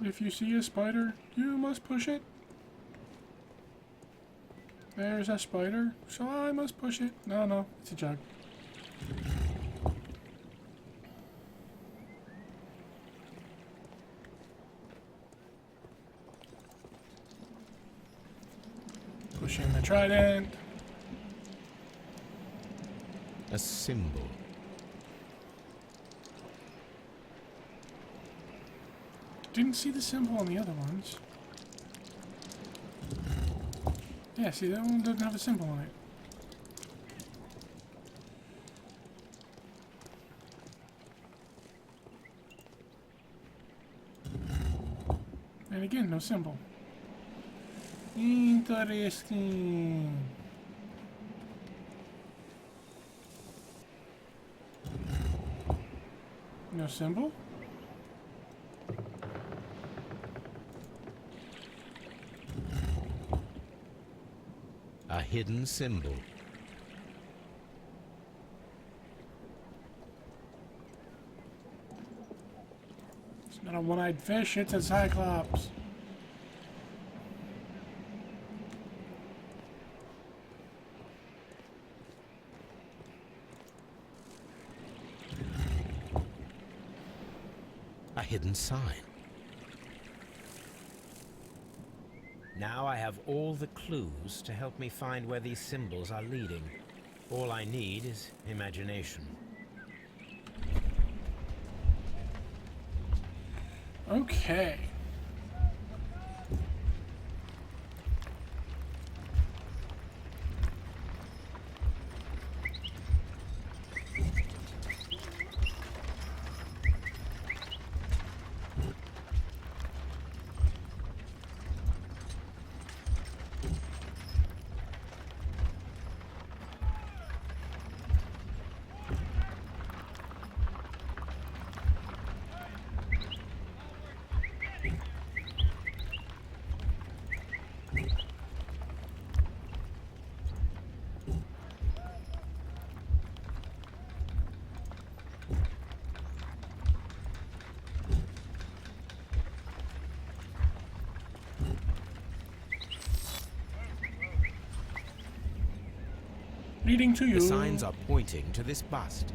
If you see a spider, you must push it. There's a spider, so I must push it. No, it's a jug. Push in the trident. A symbol. Didn't see the symbol on the other ones. Yeah, see, that one doesn't have a symbol on it. And again, no symbol. Interesting. No symbol? A hidden symbol. It's not a one-eyed fish, it's a cyclops. A hidden sign. Now I have all the clues to help me find where these symbols are leading. All I need is imagination. Okay. Leading to you. The signs are pointing to this bust.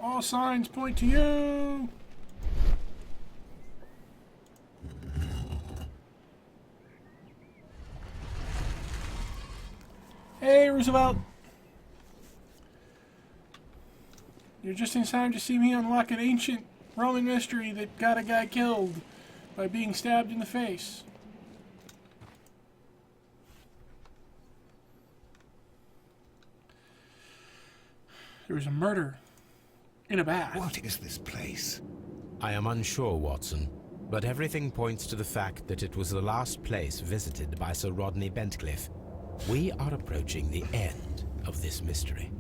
All signs point to you. Hey, Roosevelt. You're just in time to see me unlock an ancient Roman mystery that got a guy killed by being stabbed in the face. There was a murder in a bath. What is this place? I am unsure, Watson, but everything points to the fact that it was the last place visited by Sir Rodney Bentcliffe. We are approaching the end of this mystery.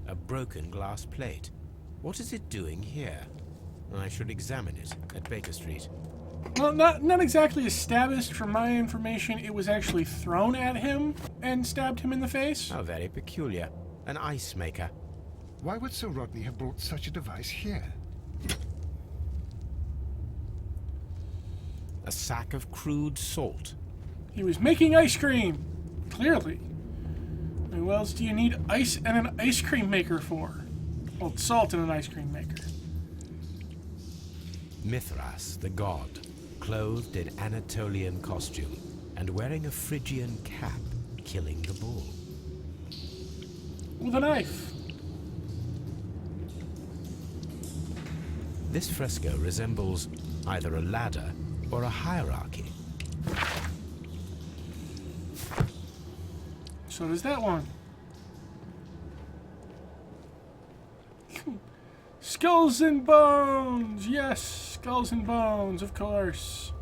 A broken glass plate. What is it doing here? I should examine it at Baker Street. Well, not exactly a stabist. From my information, it was actually thrown at him and stabbed him in the face. How very peculiar. An ice maker. Why would Sir Rodney have brought such a device here? A sack of crude salt. He was making ice cream. Clearly. And what else do you need ice and an ice cream maker for? Well, salt and an ice cream maker. Mithras, the god, clothed in Anatolian costume and wearing a Phrygian cap, killing the bull. With a knife. This fresco resembles either a ladder or a hierarchy. So does that one. Skulls and bones! Yes, skulls and bones, of course.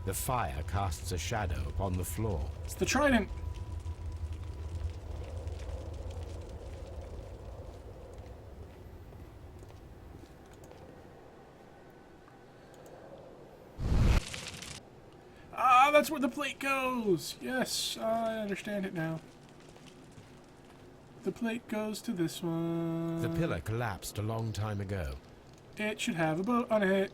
The fire casts a shadow upon the floor. It's the trident. Ah, that's where the plate goes. Yes, I understand it now. The plate goes to this one. The pillar collapsed a long time ago. It should have a boat on it.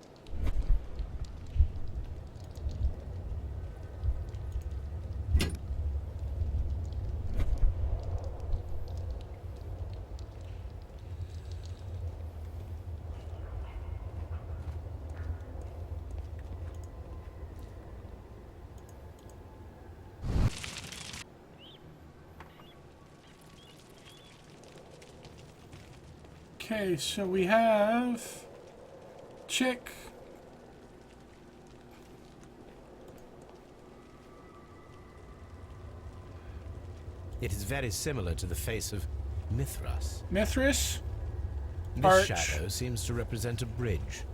Okay, so we have Chick. It is very similar to the face of Mithras. Mithras. This Arch. shadow seems to represent a bridge.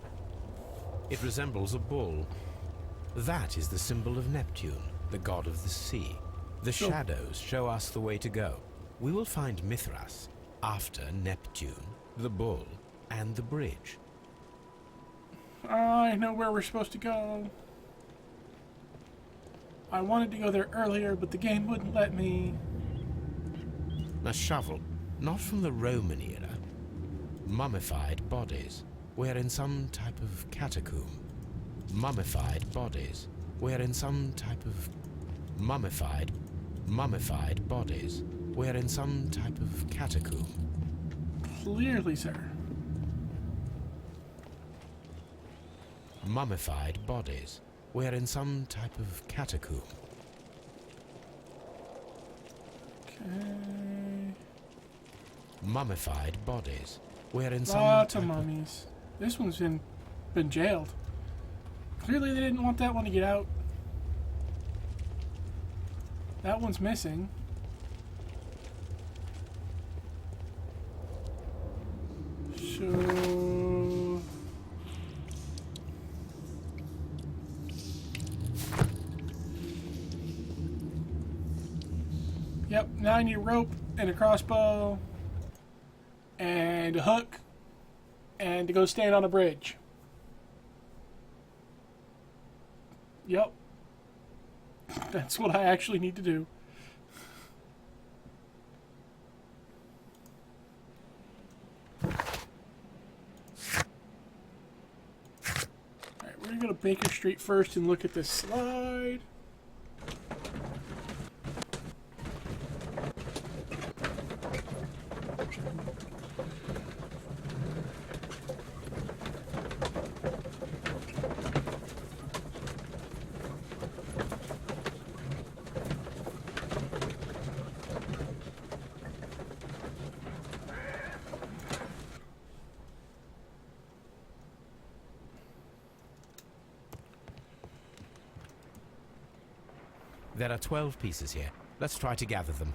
It resembles a bull. That is the symbol of Neptune, the god of the sea. The Sure. shadows show us the way to go. We will find Mithras after Neptune, the bull, and the bridge. I know where we're supposed to go. I wanted to go there earlier, but the game wouldn't let me. A shovel, not from the Roman era. Mummified bodies. We're in some type of catacomb. Mummified bodies. We're in some type of mummified bodies. We're in some type of catacomb. Clearly, sir. Mummified bodies. We're in some type of catacomb. Okay. Mummified bodies. We're in some Lots of type of mummies. This one's been jailed. Clearly they didn't want that one to get out. That one's missing. So... Yep, now I need a rope and a crossbow and a hook and to go stand on a bridge. Yep, That's what I actually need to do. Alright, we're gonna go to Baker Street first and look at this slide. There are 12 pieces here. Let's try to gather them.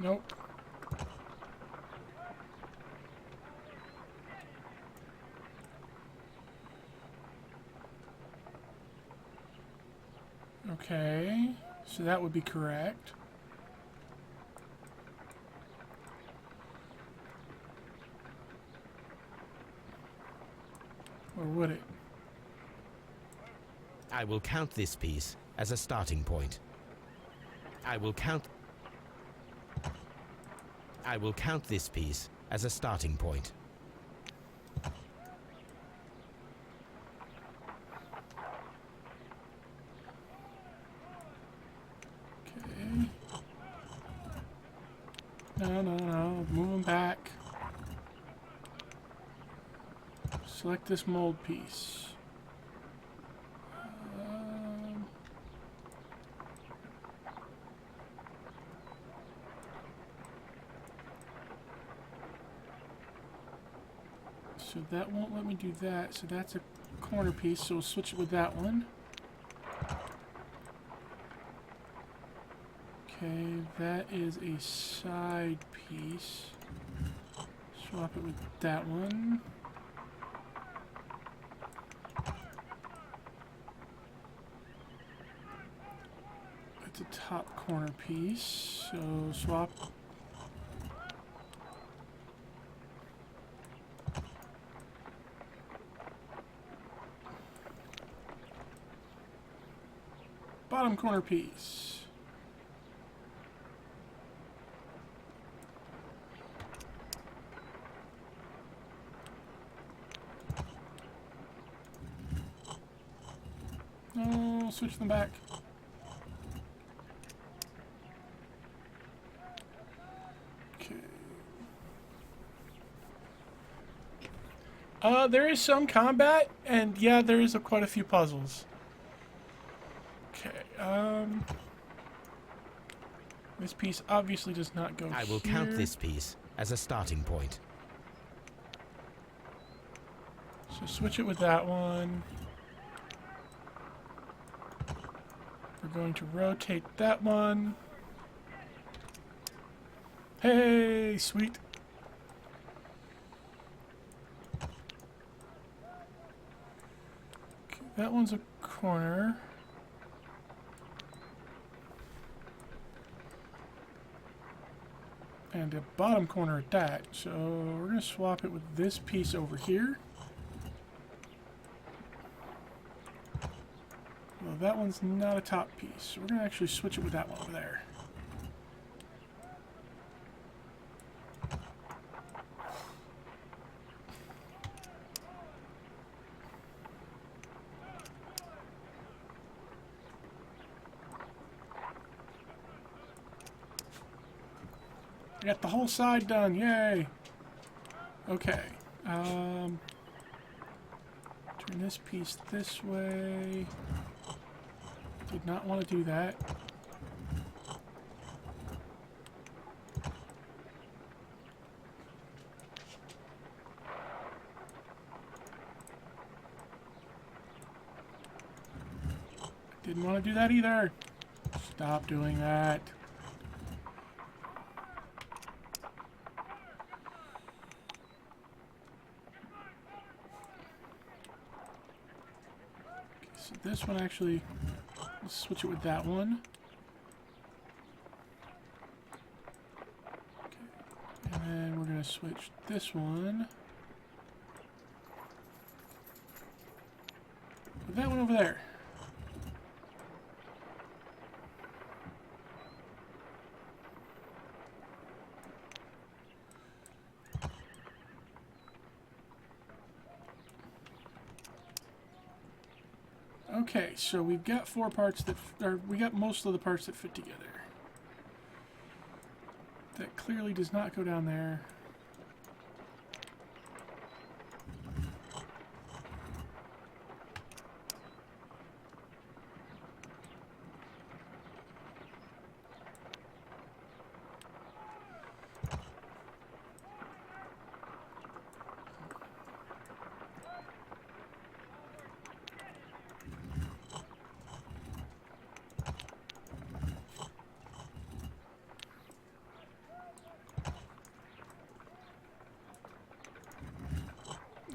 Nope. Okay, so that would be correct. Or would it? I will count this piece as a starting point. I will count this piece as a starting point. Okay. No. Moving back. Select this mold piece. So that won't let me do that. So that's a corner piece. So we'll switch it with that one. Okay, that is a side piece. Swap it with that one. That's a top corner piece. So swap. Bottom corner piece. No, switch them back. Okay. There is some combat, and yeah, there is quite a few puzzles. Okay, this piece obviously does not go I will here. count this piece as a starting point. So switch it with that one. We're going to rotate that one. Hey, sweet. Okay, that one's a corner. And a bottom corner at that. So we're going to swap it with this piece over here. Well, that one's not a top piece. So we're going to actually switch it with that one over there. I got the whole side done, yay! Okay, turn this piece this way. Did not want to do that. Didn't want to do that either. Stop doing that. So this one actually, let's switch it with that one. Okay. And then we're going to switch this one with that one over there. Okay, so we've got 4 parts that, or we got most of the parts that fit together. That clearly does not go down there.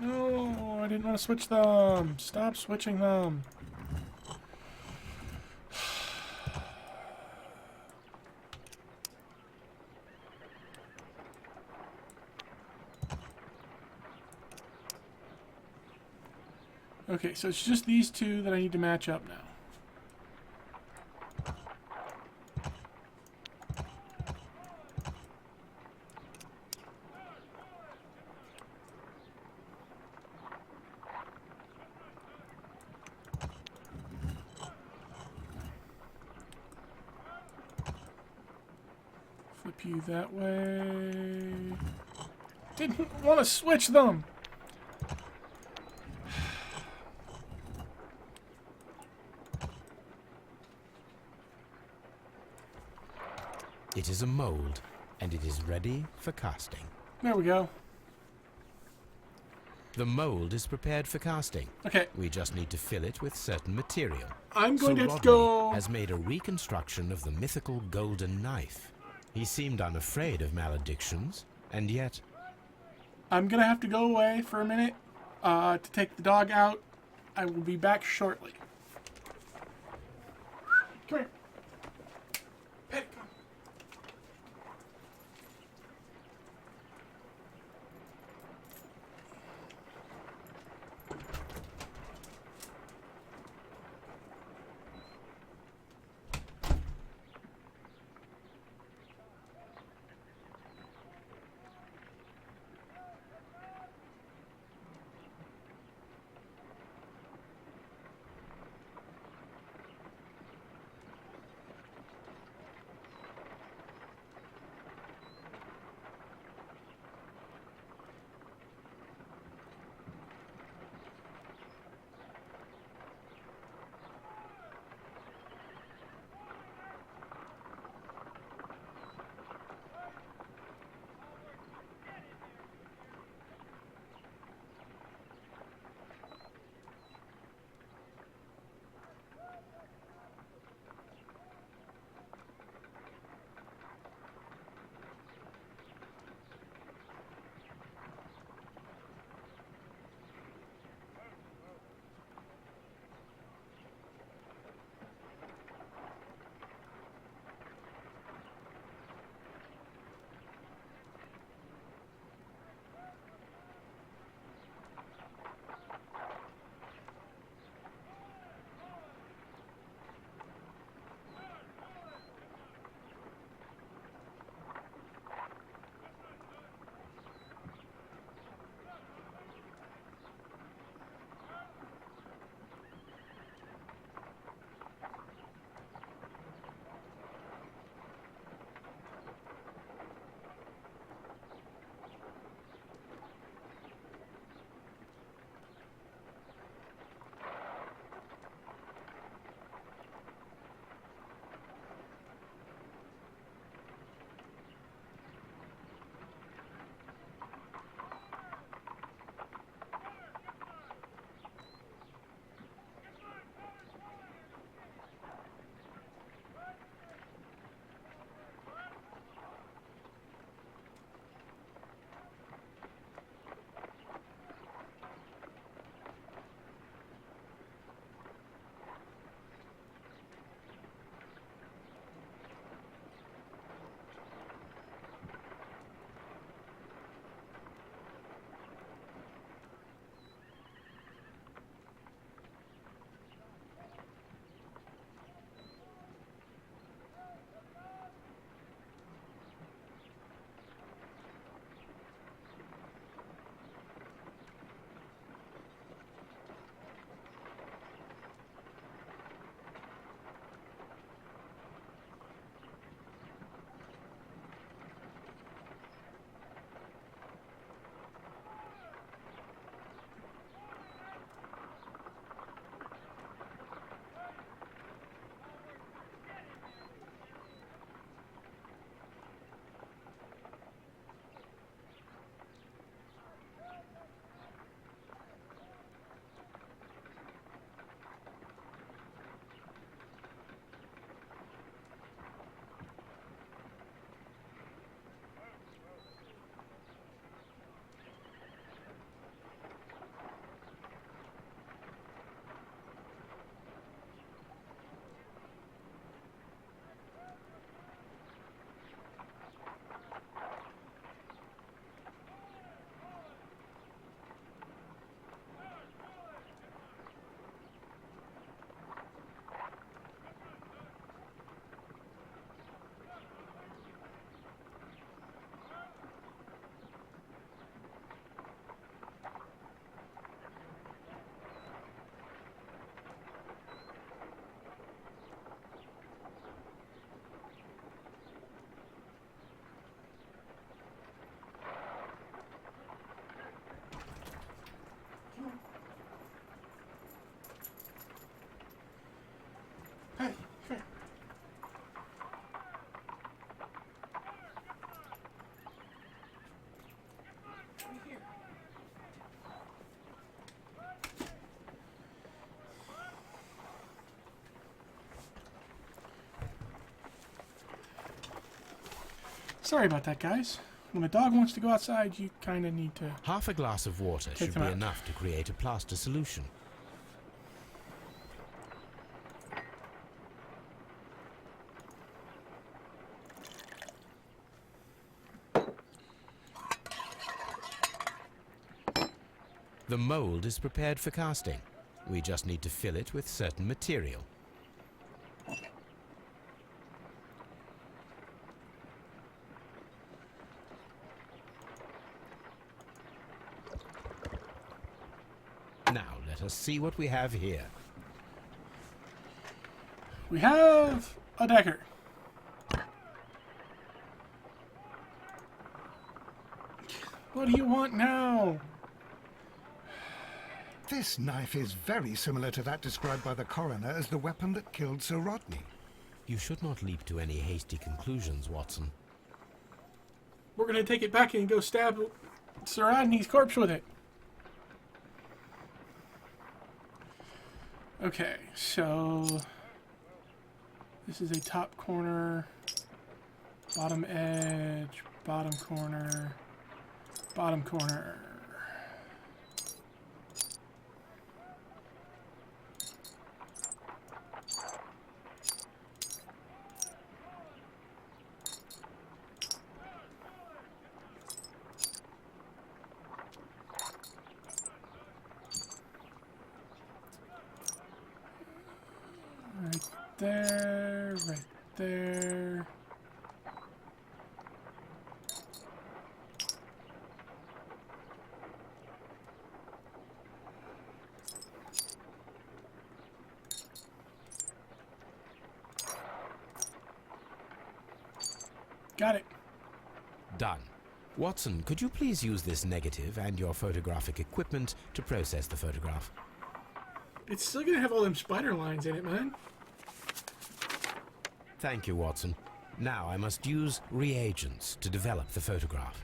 No, I didn't want to switch them. Stop switching them. Okay, so it's just these two that I need to match up now. Flip you that way. Didn't want to switch them. It is a mold, and it is ready for casting. There we go. The mold is prepared for casting. Okay. We just need to fill it with certain material. I'm going Sir to Rodney go... has made a reconstruction of the mythical golden knife. He seemed unafraid of maledictions, and yet... I'm going to have to go away for a minute to take the dog out. I will be back shortly. Come here. Pet, come. Sorry about that, guys. When a dog wants to go outside, you kind of need to... Half a glass of water Take should them be out. enough to create a plaster solution. The mold is prepared for casting. We just need to fill it with certain material. Now let us see what we have here. We have a dagger. What do you want now? This knife is very similar to that described by the coroner as the weapon that killed Sir Rodney. You should not leap to any hasty conclusions, Watson. We're gonna take it back and go stab Sir Rodney's corpse with it. Okay, so this is a top corner, bottom edge, bottom corner, bottom corner. Right there, right there. Got it. Done. Watson, could you please use this negative and your photographic equipment to process the photograph? It's still gonna have all them spider lines in it, man. Thank you, Watson. Now I must use reagents to develop the photograph.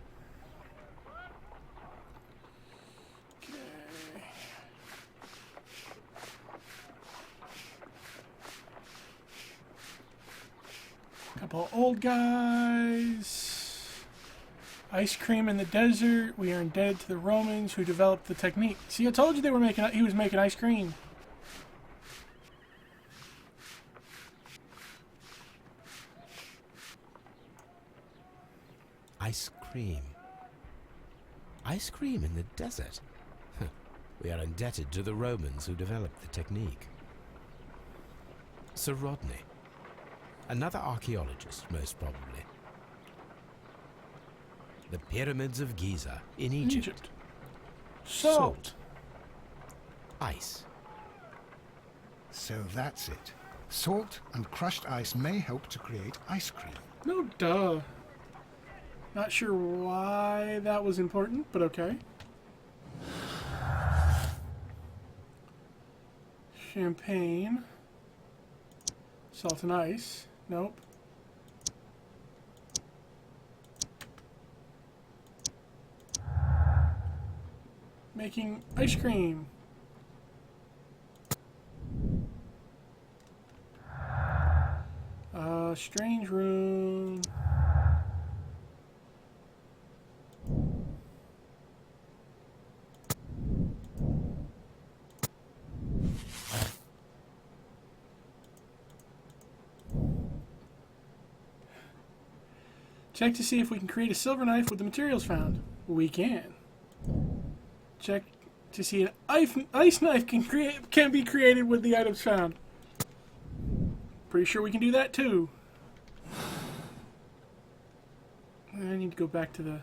Couple old guys. Ice cream in the desert. We are indebted to the Romans who developed the technique. See, I told you they were making. He was making ice cream. Ice cream. Ice cream in the desert? We are indebted to the Romans who developed the technique. Sir Rodney. Another archaeologist, most probably. The pyramids of Giza in Egypt. Salt. Ice. So that's it. Salt and crushed ice may help to create ice cream. No, duh. Not sure why that was important, but okay. Champagne. Salt and ice. Nope. Making ice cream. Strange room. Check to see if we can create a silver knife with the materials found. We can. Check to see an ice knife can be created with the items found. Pretty sure we can do that too. I need to go back to the...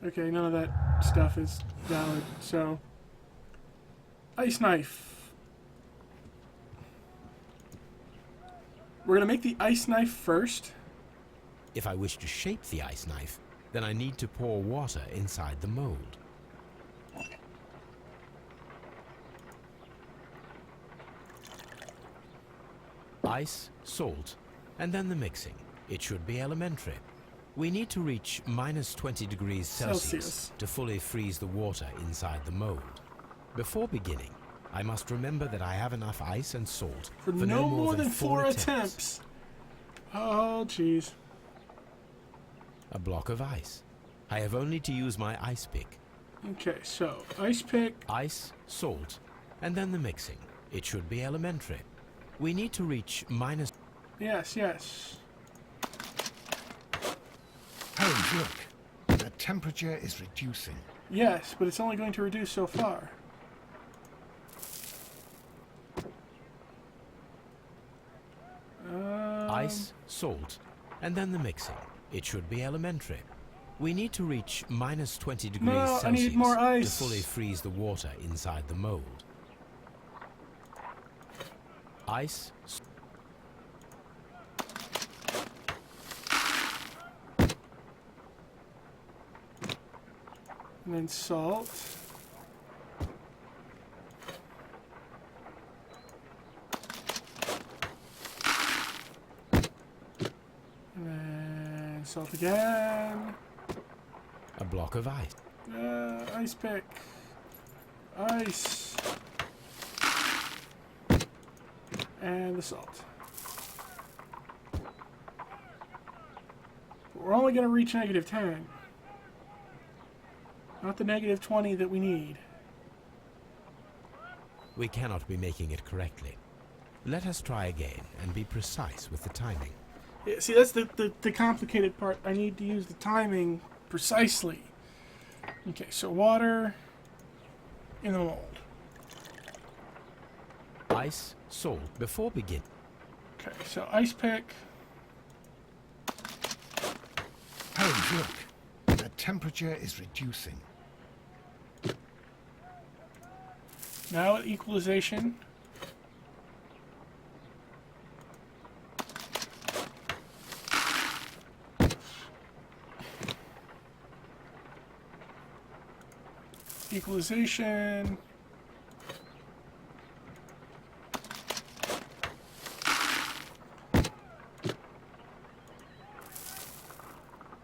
Okay, none of that stuff is valid, so... Ice knife. We're gonna make the ice knife first. If I wish to shape the ice knife, then I need to pour water inside the mold. Ice, salt, and then the mixing. It should be elementary. We need to reach minus 20 degrees Celsius to fully freeze the water inside the mold. Before beginning, I must remember that I have enough ice and salt For no more than 4 attempts. Oh, jeez. A block of ice. I have only to use my ice pick. Okay, so ice pick. Ice, salt, and then the mixing. It should be elementary. We need to reach minus... Yes, yes. Holmes, look. The temperature is reducing. Yes, but it's only going to reduce so far. Ice, salt, and then the mixing. It should be elementary. We need to reach minus 20 degrees No, Celsius I need more ice. to fully freeze the water inside the mold. Ice, And then salt. And then salt again. a block of ice. Ice pick. Ice. And the salt. But we're only going to reach negative 10. Not the negative 20 that we need. We cannot be making it correctly. Let us try again and be precise with the timing. Yeah, see, that's the complicated part. I need to use the timing precisely. Okay, so water in the mold. Ice, salt, before begin. Okay, so ice pick. Holmes, look. The temperature is reducing. Now at equalization. Equalization.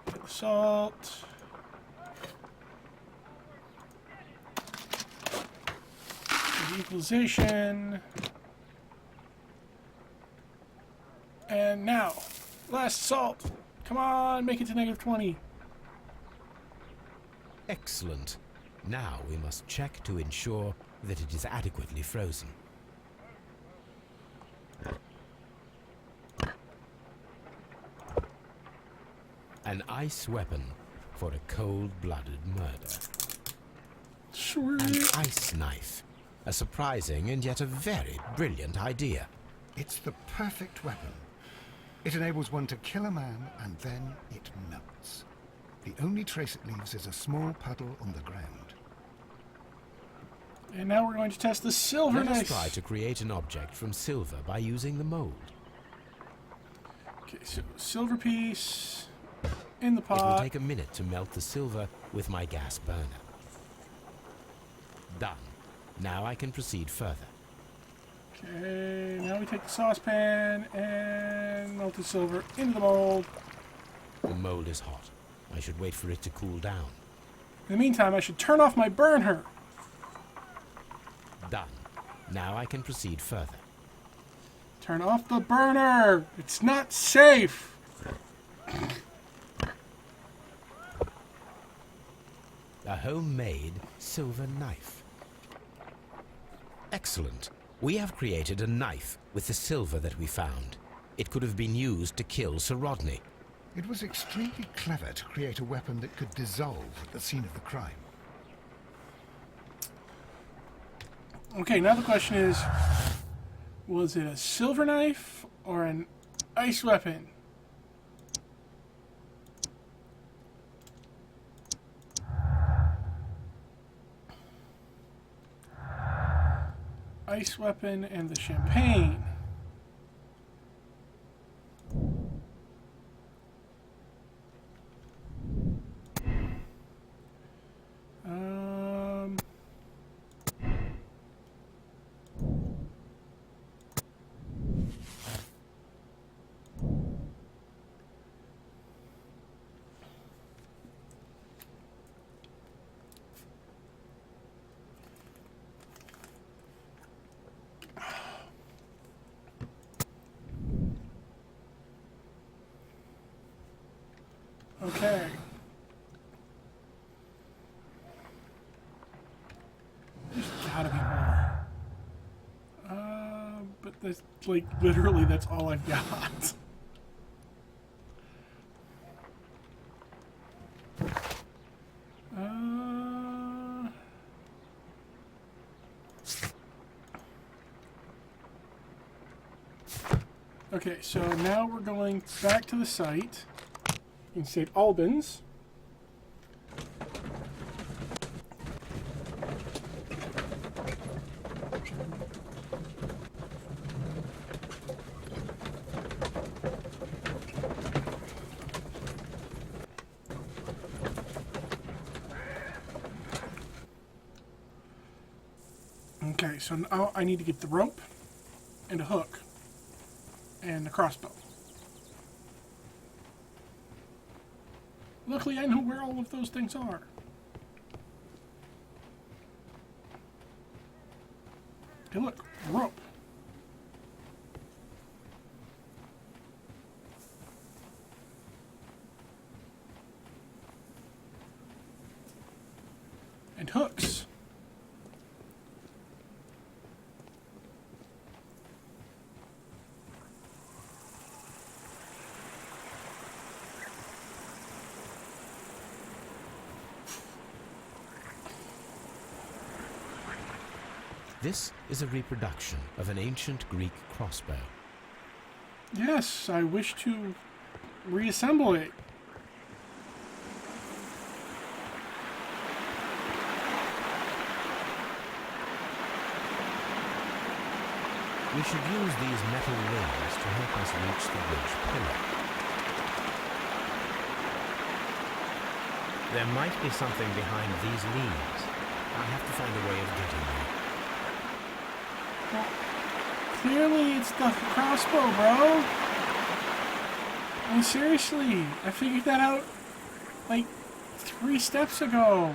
Get the salt. Equalization. And now, last salt. Come on, make it to negative 20. Excellent. Now we must check to ensure that it is adequately frozen. An ice weapon for a cold-blooded murder. An Sweet. ice knife. A surprising and yet a very brilliant idea. It's the perfect weapon. It enables one to kill a man and then it melts. The only trace it leaves is a small puddle on the ground. And now we're going to test the silver Let us knife. try to create an object from silver by using the mold. Okay, so silver piece in the It will pot. take a minute to melt the silver with my gas burner. Done. Now I can proceed further. Okay, now we take the saucepan and melt the silver into the mold. The mold is hot. I should wait for it to cool down. In the meantime, I should turn off my burner. Done. Now I can proceed further. Turn off the burner. It's not safe. A homemade silver knife. Excellent. We have created a knife with the silver that we found. It could have been used to kill Sir Rodney. It was extremely clever to create a weapon that could dissolve at the scene of the crime. Okay, now the question is, was it a silver knife or an ice weapon? Ice weapon and the champagne. Um, Okay. There's gotta be more. But that's, like, literally that's all I've got. Okay, so now we're going back to the site in St. Albans. Okay, so now I need to get the rope and a hook and a crossbow. Luckily, I know where all of those things are. Hey, look, rope. And hooks. This is a reproduction of an ancient Greek crossbow. Yes, I wish to reassemble it. We should use these metal rings to help us reach the ridge pillar. There might be something behind these leaves. I have to find a way of getting there. Well, clearly it's the crossbow, bro. I mean, seriously, I figured that out like 3 steps ago.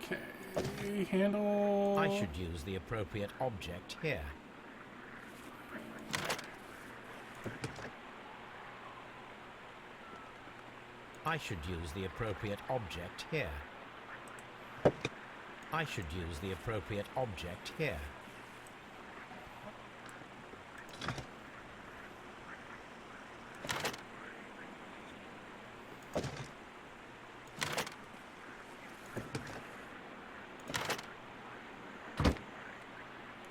Okay, handle. I should use the appropriate object here. I should use the appropriate object here. I should use the appropriate object here.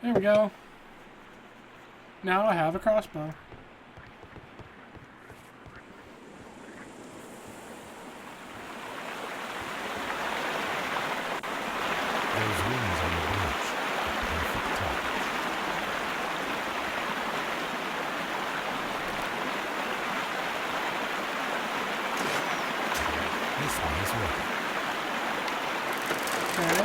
There we go. Now I have a crossbow. Those wings on the bridge, a perfect touch. This one is working. Okay.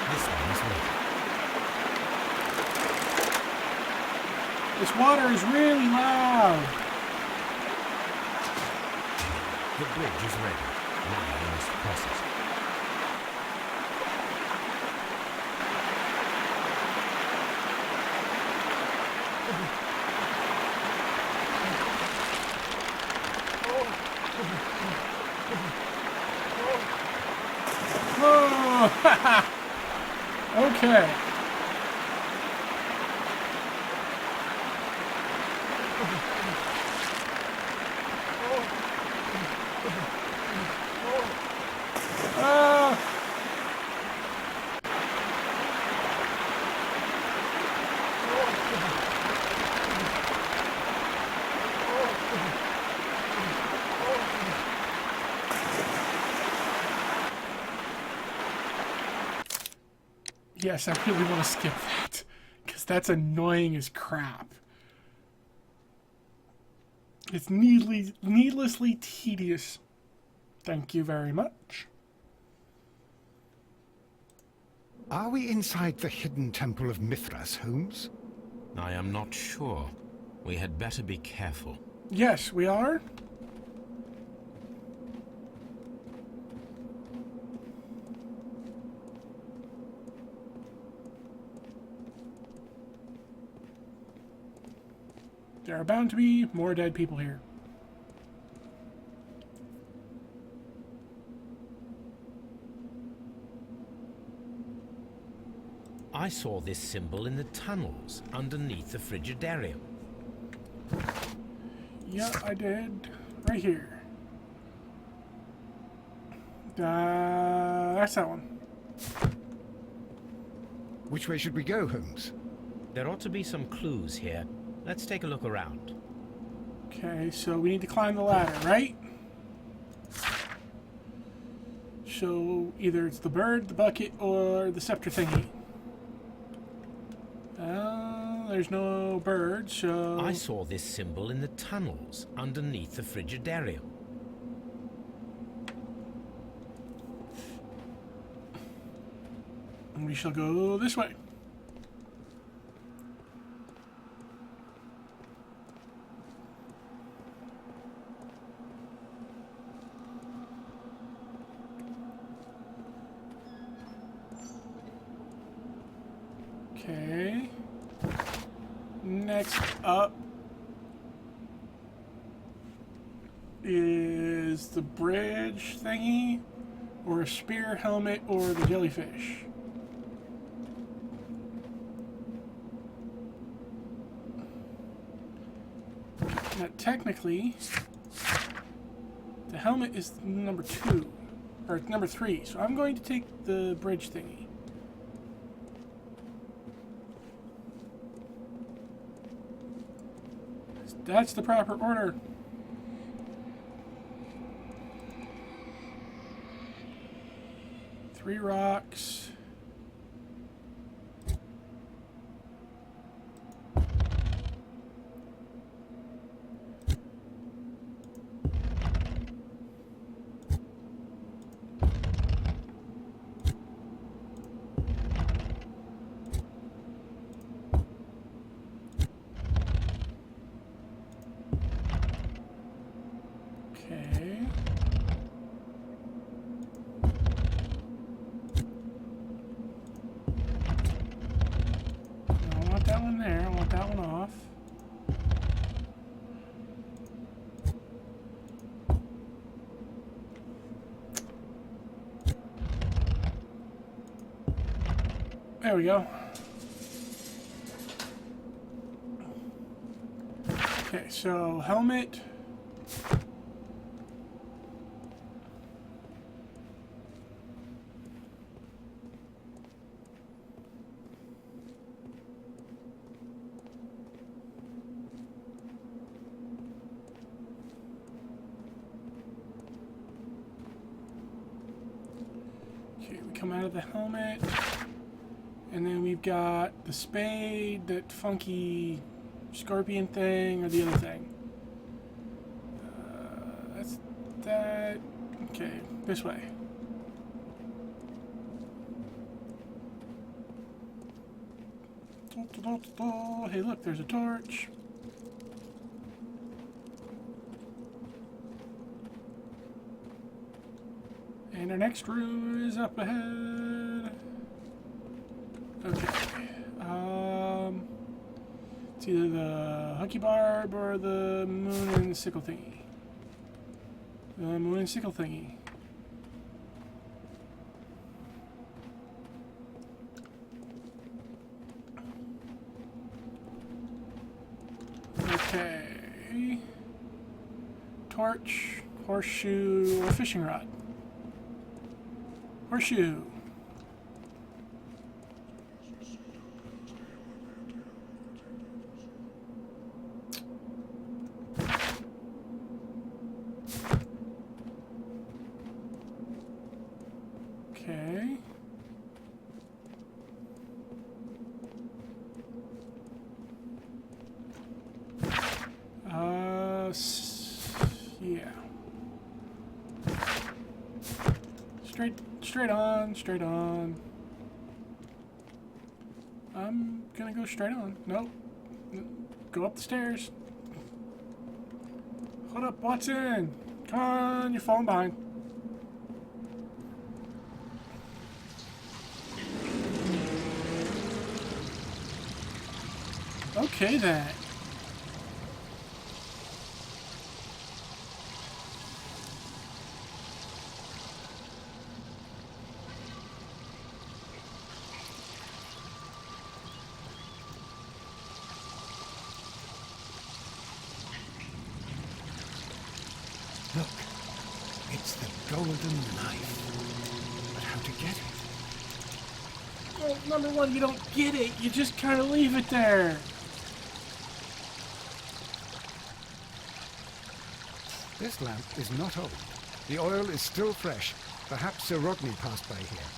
This one is working. This water is really loud. The bridge is ready. Now I must cross it. Whoa! Okay. Ah! Yes, I really want to skip that, because that's annoying as crap. It's needlessly tedious. Thank you very much. Are we inside the hidden temple of Mithras, Holmes? I am not sure. We had better be careful. Yes, we are. There are bound to be more dead people here. I saw this symbol in the tunnels underneath the Frigidarium. Yeah, I did. Right here. That's that one. Which way should we go, Holmes? There ought to be some clues here. Let's take a look around. Okay, so we need to climb the ladder, right? So either it's the bird, the bucket, or the scepter thingy. There's no bird, so... I saw this symbol in the tunnels underneath the Frigidarium. We shall go this way. Okay. Next up is the bridge thingy, or a spear helmet, or the jellyfish. Now, technically, the helmet is number 2, or number 3, so I'm going to take the bridge thingy. That's the proper order. Three rocks. Okay. I don't want that one there. I want that one off. There we go. Okay, so helmet. Okay, we come out of the helmet, and then we've got the spade, that funky scorpion thing, or the other thing. That's that. Okay, this way. Hey, look, there's a torch. And our next room is up ahead. Okay. It's either the hunky barb or the moon and sickle thingy. The moon and sickle thingy. Okay. Torch, horseshoe, or fishing rod. Horseshoe. Okay. Yeah. Straight on, straight on. I'm gonna go straight on. Nope. Go up the stairs. Hold up, Watson. Come on, you're falling behind. Okay then. golden knife. But how to get it? Well, number one, you don't get it. You just kind of leave it there. This lamp is not old. The oil is still fresh. Perhaps Sir Rodney passed by here.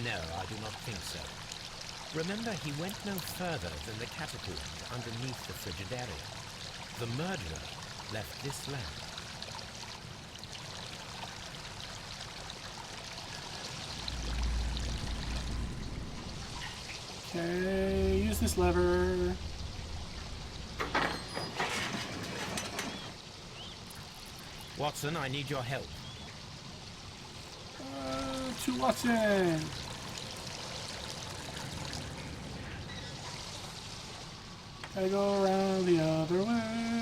No, I do not think so. Remember, he went no further than the catacombs underneath the Frigidaria. The murderer left this lamp. Okay, use this lever. Watson, I need your help. To Watson. Gotta go around the other way.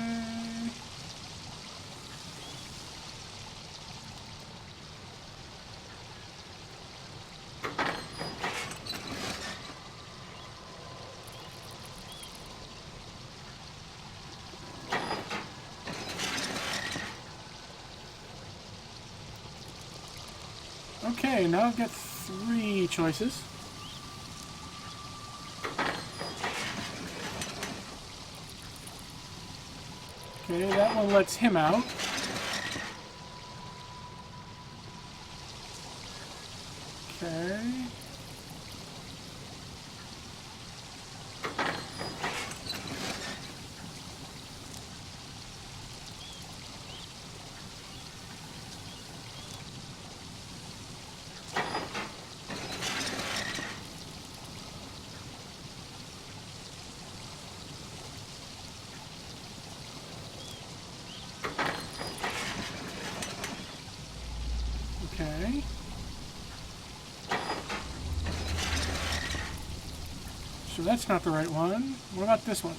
Okay, now I've got 3 choices. Okay, that one lets him out. Okay. Okay. So that's not the right one. What about this one?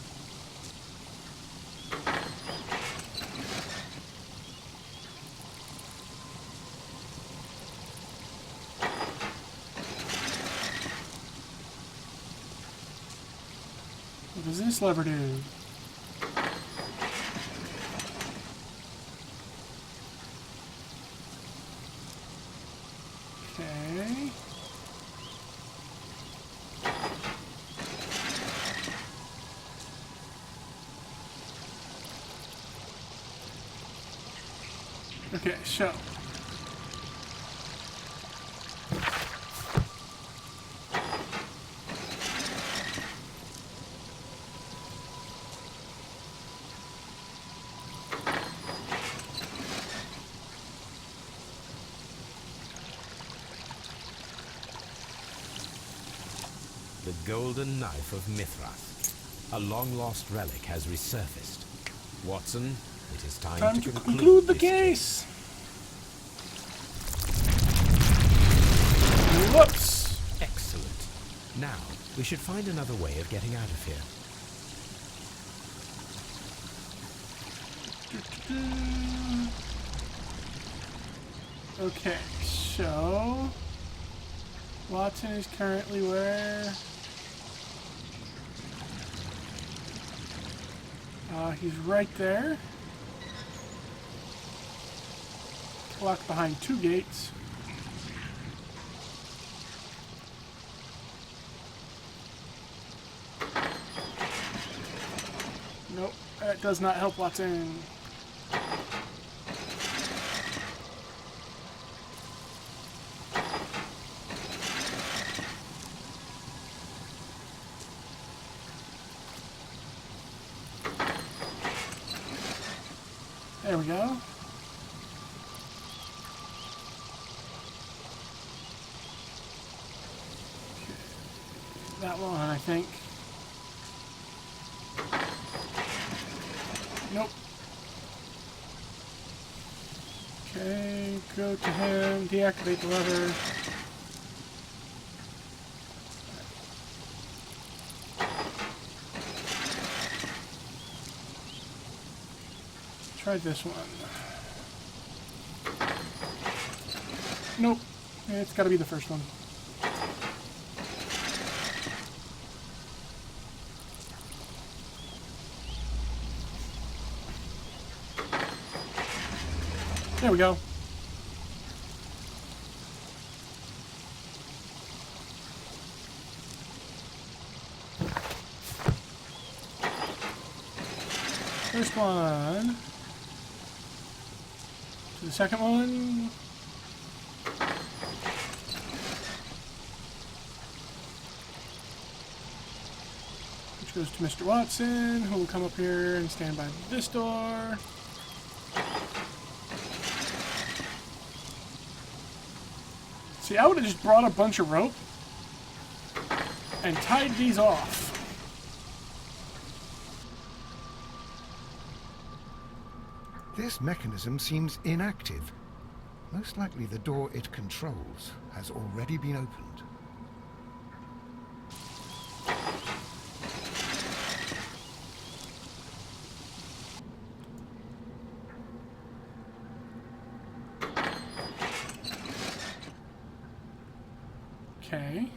What does this lever do? Okay. Okay, so The golden knife of Mithras. A long-lost relic has resurfaced. Watson, it is time to conclude the this case. Whoops. Excellent. Now, we should find another way of getting out of here. Okay, so Watson is currently where? He's right there. Locked behind 2 gates. Nope, that does not help Watson. There we go. Okay. That one, I think. Nope. Okay, go to him, deactivate the lever. Try this one. Nope. It's gotta be the first one. There we go. First one. To the second one. Which goes to Mr. Watson, who will come up here and stand by this door. See, I would have just brought a bunch of rope and tied these off. This mechanism seems inactive. Most likely the door it controls has already been opened. Okay.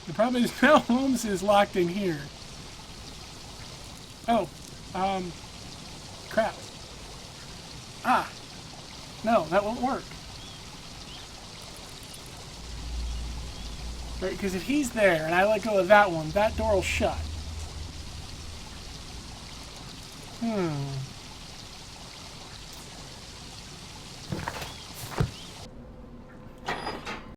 The problem is now Holmes is locked in here. Oh, crap. Ah, no, that won't work. Right, because if he's there and I let go of that one, that door will shut.